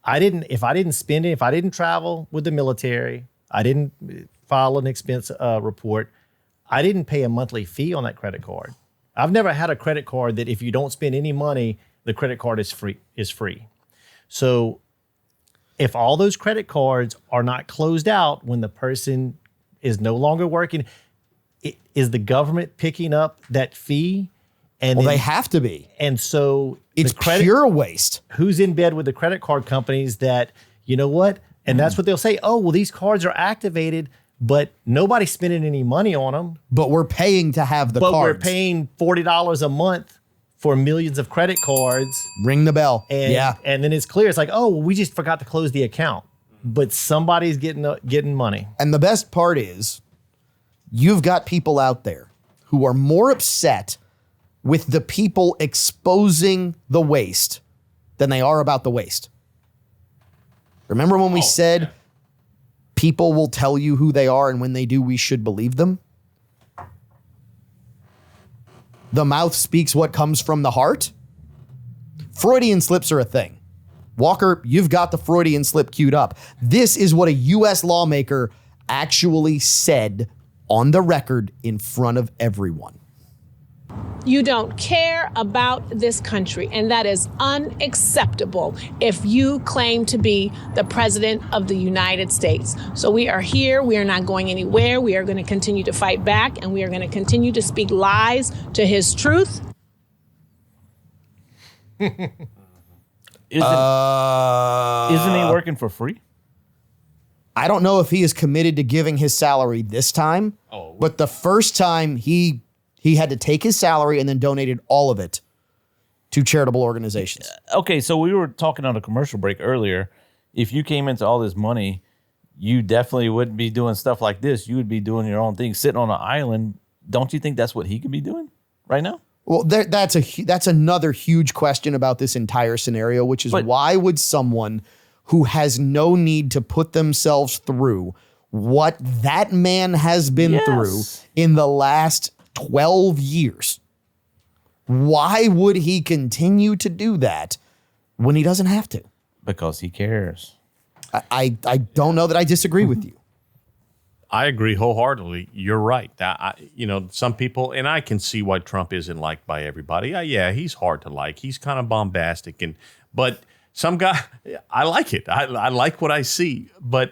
If I didn't spend it, if I didn't travel with the military, I didn't file an expense report, I didn't pay a monthly fee on that credit card. I've never had a credit card that if you don't spend any money, the credit card is free. So if all those credit cards are not closed out when the person is no longer working, is the government picking up that fee? And Well, they have to be. And so It's pure waste. who's in bed with the credit card companies that, you know what? And that's what they'll say. Oh, well, these cards are activated, but nobody's spending any money on them. But we're paying to have the But cards. we're paying $40 a month for millions of credit cards. Ring the bell. And, yeah. and then it's clear. It's like, oh, well, we just forgot to close the account. But somebody's getting money. And the best part is you've got people out there who are more upset with the people exposing the waste than they are about the waste. Remember when we said people will tell you who they are, and when they do, we should believe them? The mouth speaks what comes from the heart. Freudian slips are a thing. Walker, you've got the Freudian slip queued up. This is what a U.S. lawmaker actually said on the record in front of everyone. You don't care about this country, and that is unacceptable if you claim to be the president of the United States. So we are here. We are not going anywhere. We are going to continue to fight back, and we are going to continue to speak lies to his truth. Isn't he working for free? I don't know if he is committed to giving his salary this time, but the first time he had to take his salary and then donated all of it to charitable organizations. Okay, so we were talking on a commercial break earlier. If you came into all this money, you definitely wouldn't be doing stuff like this. You would be doing your own thing, sitting on an island. Don't you think that's what he could be doing right now? Well, that's another huge question about this entire scenario, which is why would someone who has no need to put themselves through what that man has been through in the last 12 years, why would he continue to do that when he doesn't have to? Because he cares. I don't know that I disagree with you. I agree wholeheartedly. You're right. Some people, and I can see why Trump isn't liked by everybody. Yeah, he's hard to like. He's kind of bombastic, but some guy, I like it. I like what I see, but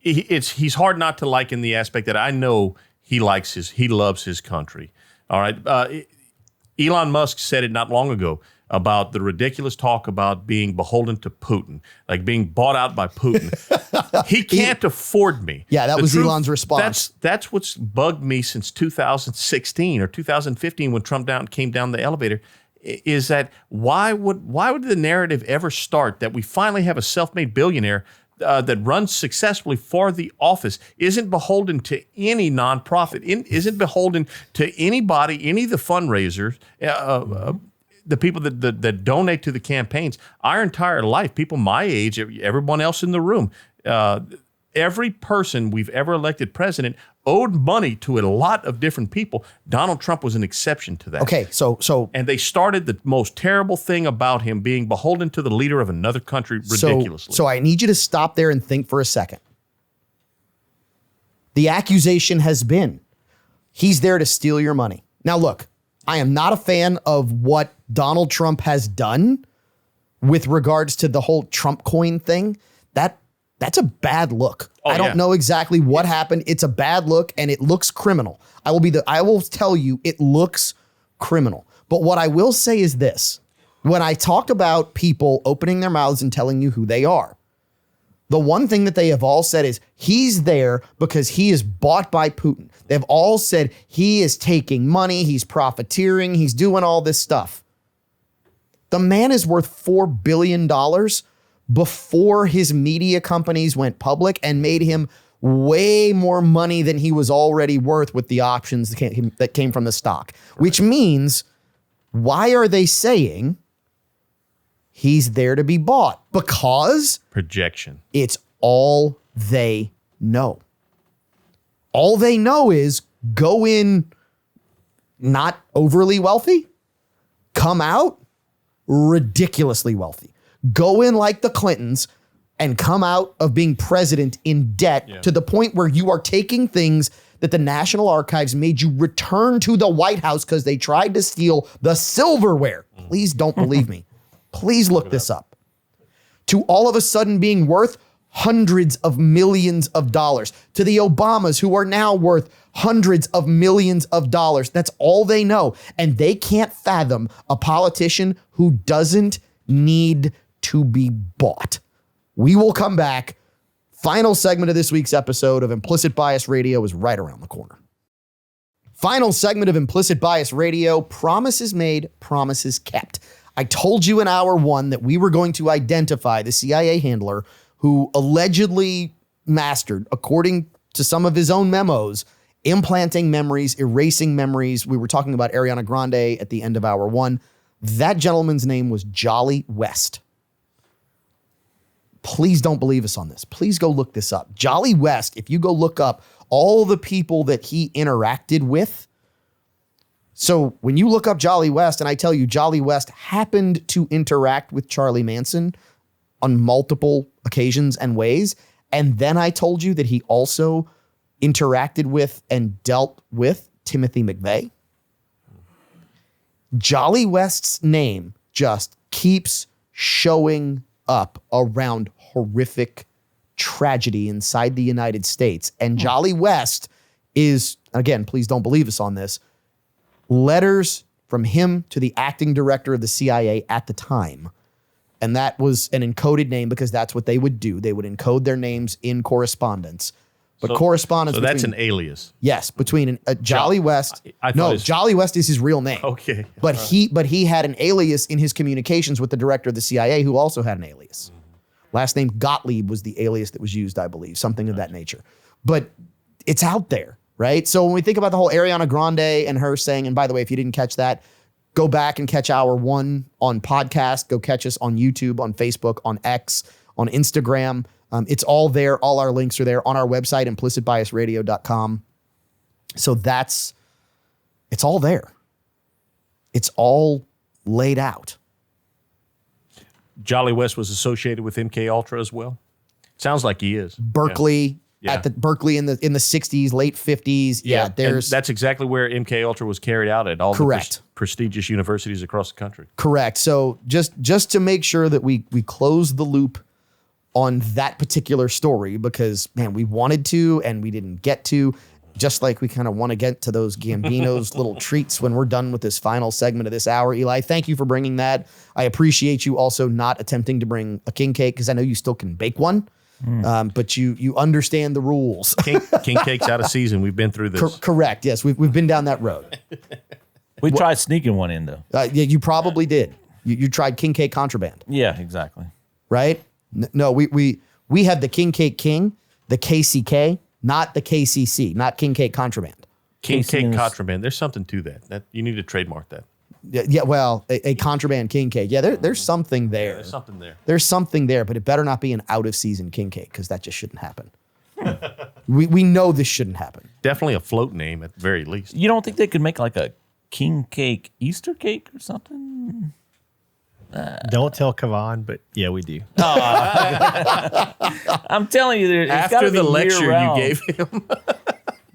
he's hard not to like in the aspect that I know he loves his country. All right. Elon Musk said it not long ago about the ridiculous talk about being beholden to Putin, like being bought out by Putin. He can't afford me. Yeah, that was Elon's response. That's what's bugged me since 2016 or 2015 when Trump came down the elevator, is that why would the narrative ever start that we finally have a self-made billionaire that runs successfully for the office, isn't beholden to any nonprofit, isn't beholden to anybody, any of the fundraisers, the people that donate to the campaigns. Our entire life, people my age, everyone else in the room, Every person we've ever elected president owed money to a lot of different people. Donald Trump was an exception to that. Okay, so And they started the most terrible thing about him being beholden to the leader of another country ridiculously. So I need you to stop there and think for a second. The accusation has been he's there to steal your money. Now, look, I am not a fan of what Donald Trump has done with regards to the whole Trump coin thing. That's a bad look. I don't know exactly what happened. It's a bad look and it looks criminal. I will tell you it looks criminal. But what I will say is this. When I talk about people opening their mouths and telling you who they are, the one thing that they have all said is he's there because he is bought by Putin. They've all said he is taking money, he's profiteering, he's doing all this stuff. The man is worth $4 billion before his media companies went public and made him way more money than he was already worth with the options that came from the stock, which means why are they saying he's there to be bought? Because projection. It's all they know. All they know is go in not overly wealthy, come out ridiculously wealthy. Go in like the Clintons and come out of being president in debt to the point where you are taking things that the National Archives made you return to the White House because they tried to steal the silverware. Please don't believe me. Please look this up. To all of a sudden being worth hundreds of millions of dollars. To the Obamas who are now worth hundreds of millions of dollars. That's all they know. And they can't fathom a politician who doesn't need to be bought. We will come back. Final segment of this week's episode of Implicit Bias Radio is right around the corner. Final segment of Implicit Bias Radio, promises made, promises kept. I told you in hour one that we were going to identify the CIA handler who allegedly mastered, according to some of his own memos, implanting memories, erasing memories. We were talking about Ariana Grande at the end of hour one. That gentleman's name was Jolly West. Please don't believe us on this. Please go look this up. Jolly West, if you go look up all the people that he interacted with. So when you look up Jolly West, and I tell you Jolly West happened to interact with Charlie Manson on multiple occasions and ways. And then I told you that he also interacted with and dealt with Timothy McVeigh. Jolly West's name just keeps showing up around horrific tragedy inside the United States. And Jolly West is, again, please don't believe us on this, letters from him to the acting director of the CIA at the time. And that was an encoded name because that's what they would do. They would encode their names in correspondence. But correspondence. So that's an alias. Yes, between Jolly West. No, Jolly West is his real name. Okay. But he had an alias in his communications with the director of the CIA who also had an alias. Last name Gottlieb was the alias that was used, I believe, something of that nature. But it's out there, right? So when we think about the whole Ariana Grande and her saying, and by the way, if you didn't catch that, go back and catch hour one on podcast. Go catch us on YouTube, on Facebook, on X, on Instagram. It's all there. All our links are there on our website, implicitbiasradio.com. So it's all there. It's all laid out. Jolly West was associated with MK Ultra as well. Sounds like he is. Berkeley at the Berkeley in the 60s, late 50s. Yeah, there's that's exactly where MK Ultra was carried out at all the prestigious universities across the country. Correct. So just to make sure that we close the loop on that particular story, because man, we wanted to and we didn't get to, just like we kind of want to get to those Gambino's little treats when we're done with this final segment of this hour. Eli, thank you for bringing that. I appreciate you also not attempting to bring a king cake because I know you still can bake one, but you understand the rules. King cake's out of season. We've been through this. Correct. Yes, we've been down that road. We tried sneaking one in though. Yeah, you probably did. You tried king cake contraband. Yeah, exactly. Right? No, we have the King Cake King, the KCK, not the KCC, not King Cake Contraband. King Cake Contraband. There's something to that. That you need to trademark that. Yeah, well, a contraband king cake. Yeah, there's something there. There's something there. There's something there, but it better not be an out of season king cake because that just shouldn't happen. we know this shouldn't happen. Definitely a float name at the very least. You don't think they could make like a king cake Easter cake or something? Don't tell Kavan, but yeah, we do. I'm telling you, it's got After to be the lecture you year-round. gave him.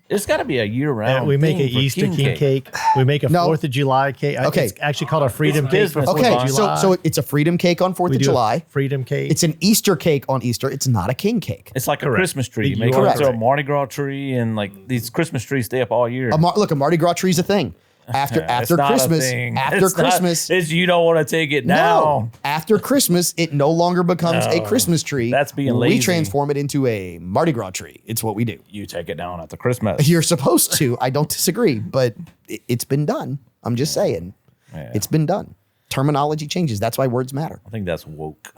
It's got to be a year-round. We make thing an for Easter king cake. We make a No. 4th of July cake. Okay. It's actually called a freedom It's cake for business. 4th Okay, of so July. so it's a freedom cake on 4th we of do a July. freedom cake. It's an Easter cake on Easter. It's not a king cake. It's like a Correct. Christmas tree. You You make it are into a correct. Mardi Gras tree, and like these Christmas trees stay up all year. Look, a Mardi Gras tree is a thing. After It's not a Christmas, thing. after It's not- Christmas, it's you don't want to take it no. down. After Christmas, it no longer becomes a Christmas tree. That's being We lazy. transform it into a Mardi Gras tree. It's what we do. You take it down after Christmas. You're supposed to. I don't disagree, but it's been done. I'm just saying. Yeah. It's been done. Terminology changes. That's why words matter. I think that's woke.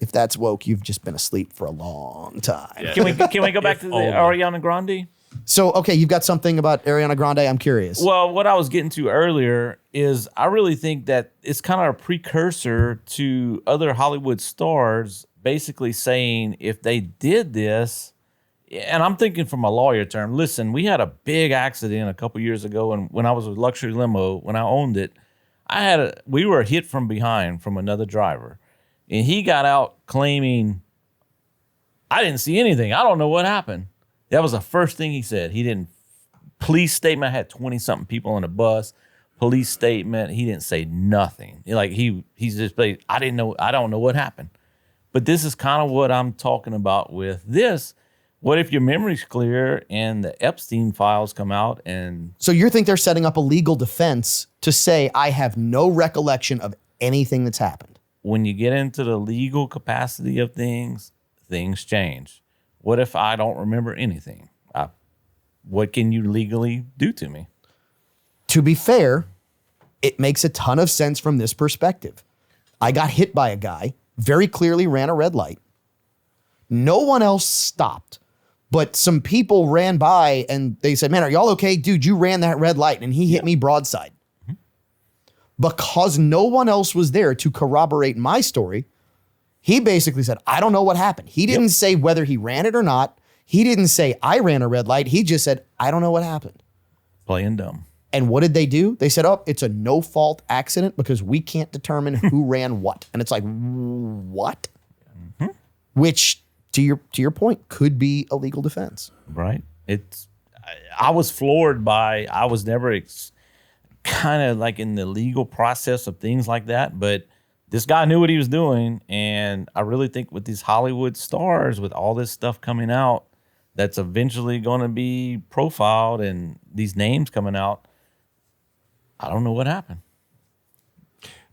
If that's woke, you've just been asleep for a long time. Can we go back to the only. Ariana Grande? So, okay, you've got something about Ariana Grande. I'm curious. Well, what I was getting to earlier is I really think that it's kind of a precursor to other Hollywood stars basically saying if they did this, and I'm thinking from a lawyer term, listen, we had a big accident a couple years ago, and when I was with Luxury Limo, when I owned it, we were hit from behind from another driver, and he got out claiming, I didn't see anything. I don't know what happened. That was the first thing he said. He didn't. Police statement. I had 20-something people on the bus. Police statement. He didn't say nothing. He's just like, I didn't know. I don't know what happened. But this is kind of what I'm talking about with this. What if your memory's clear and the Epstein files come out and So you think they're setting up a legal defense to say, I have no recollection of anything that's happened? when you get into the legal capacity of things, things change. What if I don't remember anything? What can you legally do to me? To be fair, it makes a ton of sense from this perspective. I got hit by a guy, very clearly ran a red light. No one else stopped, but some people ran by and they said, man, are y'all okay? Dude, you ran that red light and he hit me broadside. Because no one else was there to corroborate my story, he basically said, I don't know what happened. He didn't say whether he ran it or not. He didn't say I ran a red light. He just said, I don't know what happened. Playing dumb. And what did they do? They said, oh, it's a no-fault accident because we can't determine who ran what. And it's like, what? Mm-hmm. Which, to your point, could be a legal defense. Right. I was floored by, I was never kind of like in the legal process of things like that, but this guy knew what he was doing. And I really think with these Hollywood stars, with all this stuff coming out, that's eventually going to be profiled and these names coming out, I don't know what happened.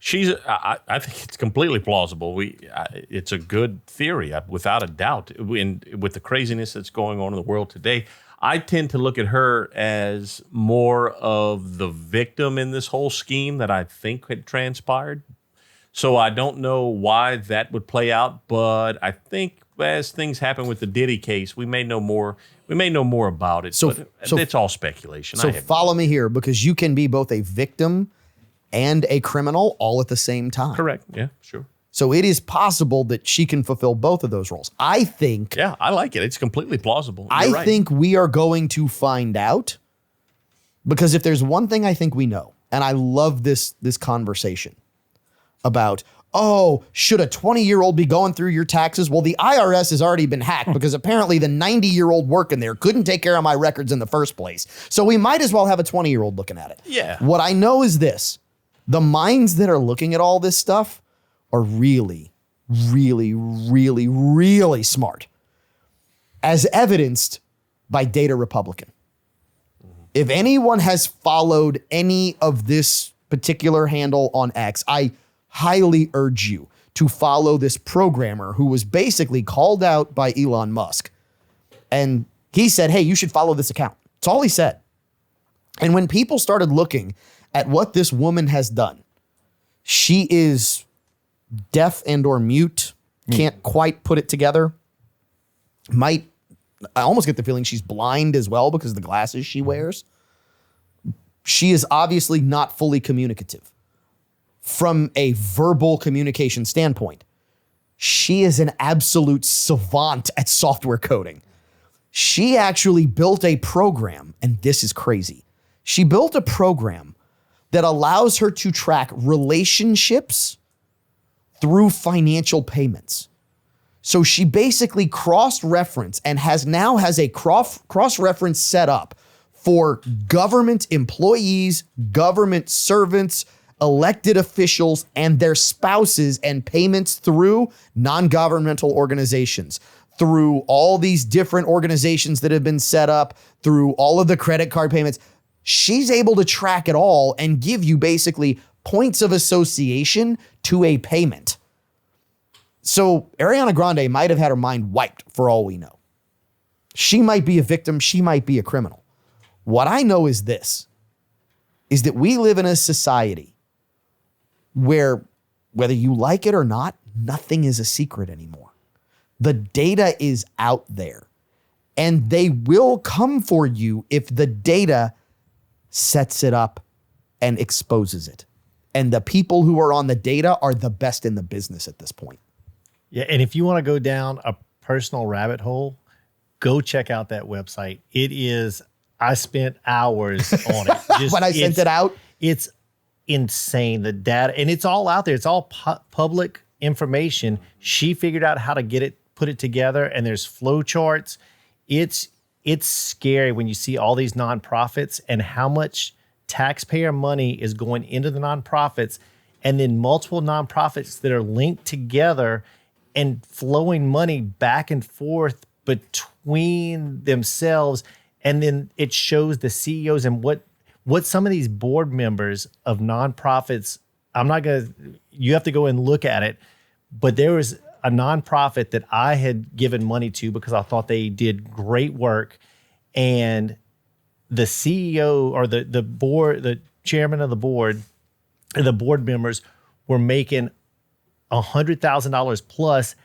I think it's completely plausible. It's a good theory, without a doubt. With the craziness that's going on in the world today, I tend to look at her as more of the victim in this whole scheme that I think had transpired. So I don't know why that would play out, but I think as things happen with the Diddy case, we may know more. We may know more about it. So it's all speculation. So follow me here, because you can be both a victim and a criminal all at the same time. Correct. Yeah, sure. So it is possible that she can fulfill both of those roles. I think. Yeah, I like it. It's completely plausible. I You're right. think we are going to find out, because if there's one thing I think we know, and I love this conversation about, oh, should a 20-year-old be going through your taxes? Well, the IRS has already been hacked because apparently the 90-year-old working there couldn't take care of my records in the first place. So we might as well have a 20-year-old looking at it. Yeah. What I know is this. The minds that are looking at all this stuff are really, really, really, really smart, as evidenced by Data Republican. If anyone has followed any of this particular handle on X, I highly urge you to follow this programmer who was basically called out by Elon Musk. And he said, hey, you should follow this account. That's all he said. And when people started looking at what this woman has done, she is deaf and or mute, can't quite put it together. I almost get the feeling she's blind as well because of the glasses she wears. She is obviously not fully communicative. From a verbal communication standpoint, she is an absolute savant at software coding. She actually built a program, and this is crazy. She built a program that allows her to track relationships through financial payments. So she basically cross-reference and has a cross-reference set up for government employees, government servants, elected officials, and their spouses, and payments through non-governmental organizations, through all these different organizations that have been set up, through all of the credit card payments. She's able to track it all and give you basically points of association to a payment. So Ariana Grande might have had her mind wiped for all we know. She might be a victim. She might be a criminal. What I know is this, is that we live in a society where, whether you like it or not, nothing is a secret anymore. The data is out there, and they will come for you if the data sets it up and exposes it. And the people who are on the data are the best in the business at this point. Yeah, and if you want to go down a personal rabbit hole, go check out that website. It is, I spent hours on it. When I sent it out? It's insane, the data, and it's all out there. It's all public information. She figured out how to get it, put it together, and there's flow charts. It's scary when you see all these nonprofits and how much taxpayer money is going into the nonprofits, and then multiple nonprofits that are linked together and flowing money back and forth between themselves. And then it shows the CEOs and what some of these board members of nonprofits, you have to go and look at it. But there was a nonprofit that I had given money to because I thought they did great work. And the CEO or the board, the chairman of the board, and the board members were making $100,000 plus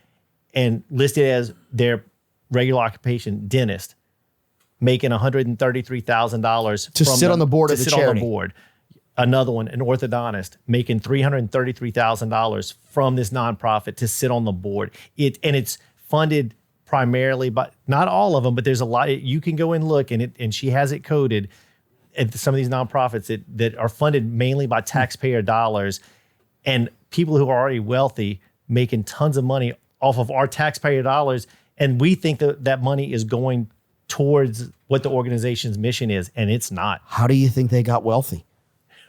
and listed as their regular occupation dentist, making $133,000 to sit on the board of the charity. On the board. Another one, an orthodontist, making $333,000 from this nonprofit to sit on the board. It's funded primarily by, not all of them, but there's a lot. You can go and look, and she has it coded at some of these nonprofits that are funded mainly by taxpayer dollars, and people who are already wealthy making tons of money off of our taxpayer dollars. And we think that money is going towards what the organization's mission is, and it's not. How do you think they got wealthy?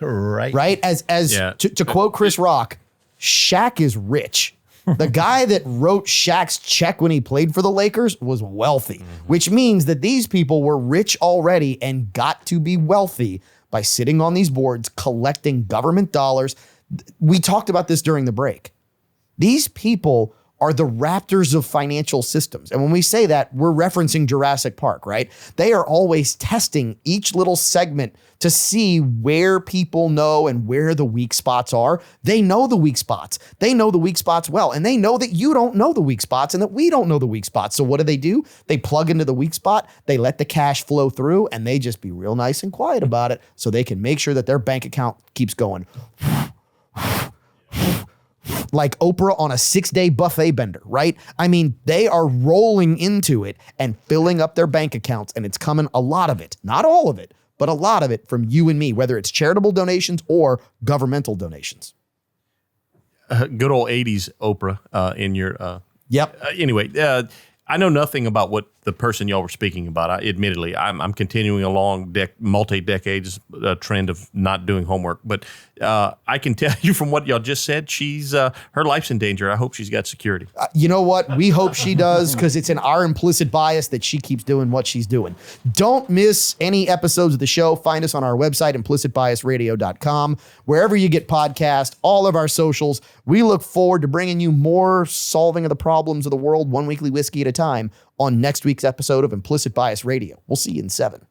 Right? To quote Chris Rock, Shaq is rich. The guy that wrote Shaq's check when he played for the Lakers was wealthy, which means that these people were rich already and got to be wealthy by sitting on these boards, collecting government dollars. We talked about this during the break. These people are the raptors of financial systems. And when we say that, we're referencing Jurassic Park, right? They are always testing each little segment to see where people know and where the weak spots are. They know the weak spots. They know the weak spots well. And they know that you don't know the weak spots and that we don't know the weak spots. So what do? They plug into the weak spot. They let the cash flow through, and they just be real nice and quiet about it so they can make sure that their bank account keeps going. Like Oprah on a 6-day buffet bender, right? I mean, they are rolling into it and filling up their bank accounts, and it's coming, a lot of it, not all of it, but a lot of it from you and me, whether it's charitable donations or governmental donations. Good old 80s Oprah in your... Yep. Anyway, I know nothing about what the person y'all were speaking about. Admittedly, I'm continuing a long multi-decades trend of not doing homework. But I can tell you from what y'all just said, she's her life's in danger. I hope she's got security. You know what? We hope she does, because it's in our implicit bias that she keeps doing what she's doing. Don't miss any episodes of the show. Find us on our website, implicitbiasradio.com, wherever you get podcasts, all of our socials. We look forward to bringing you more solving of the problems of the world, one weekly whiskey at a time, on next week's episode of Implicit Bias Radio. We'll see you in 7.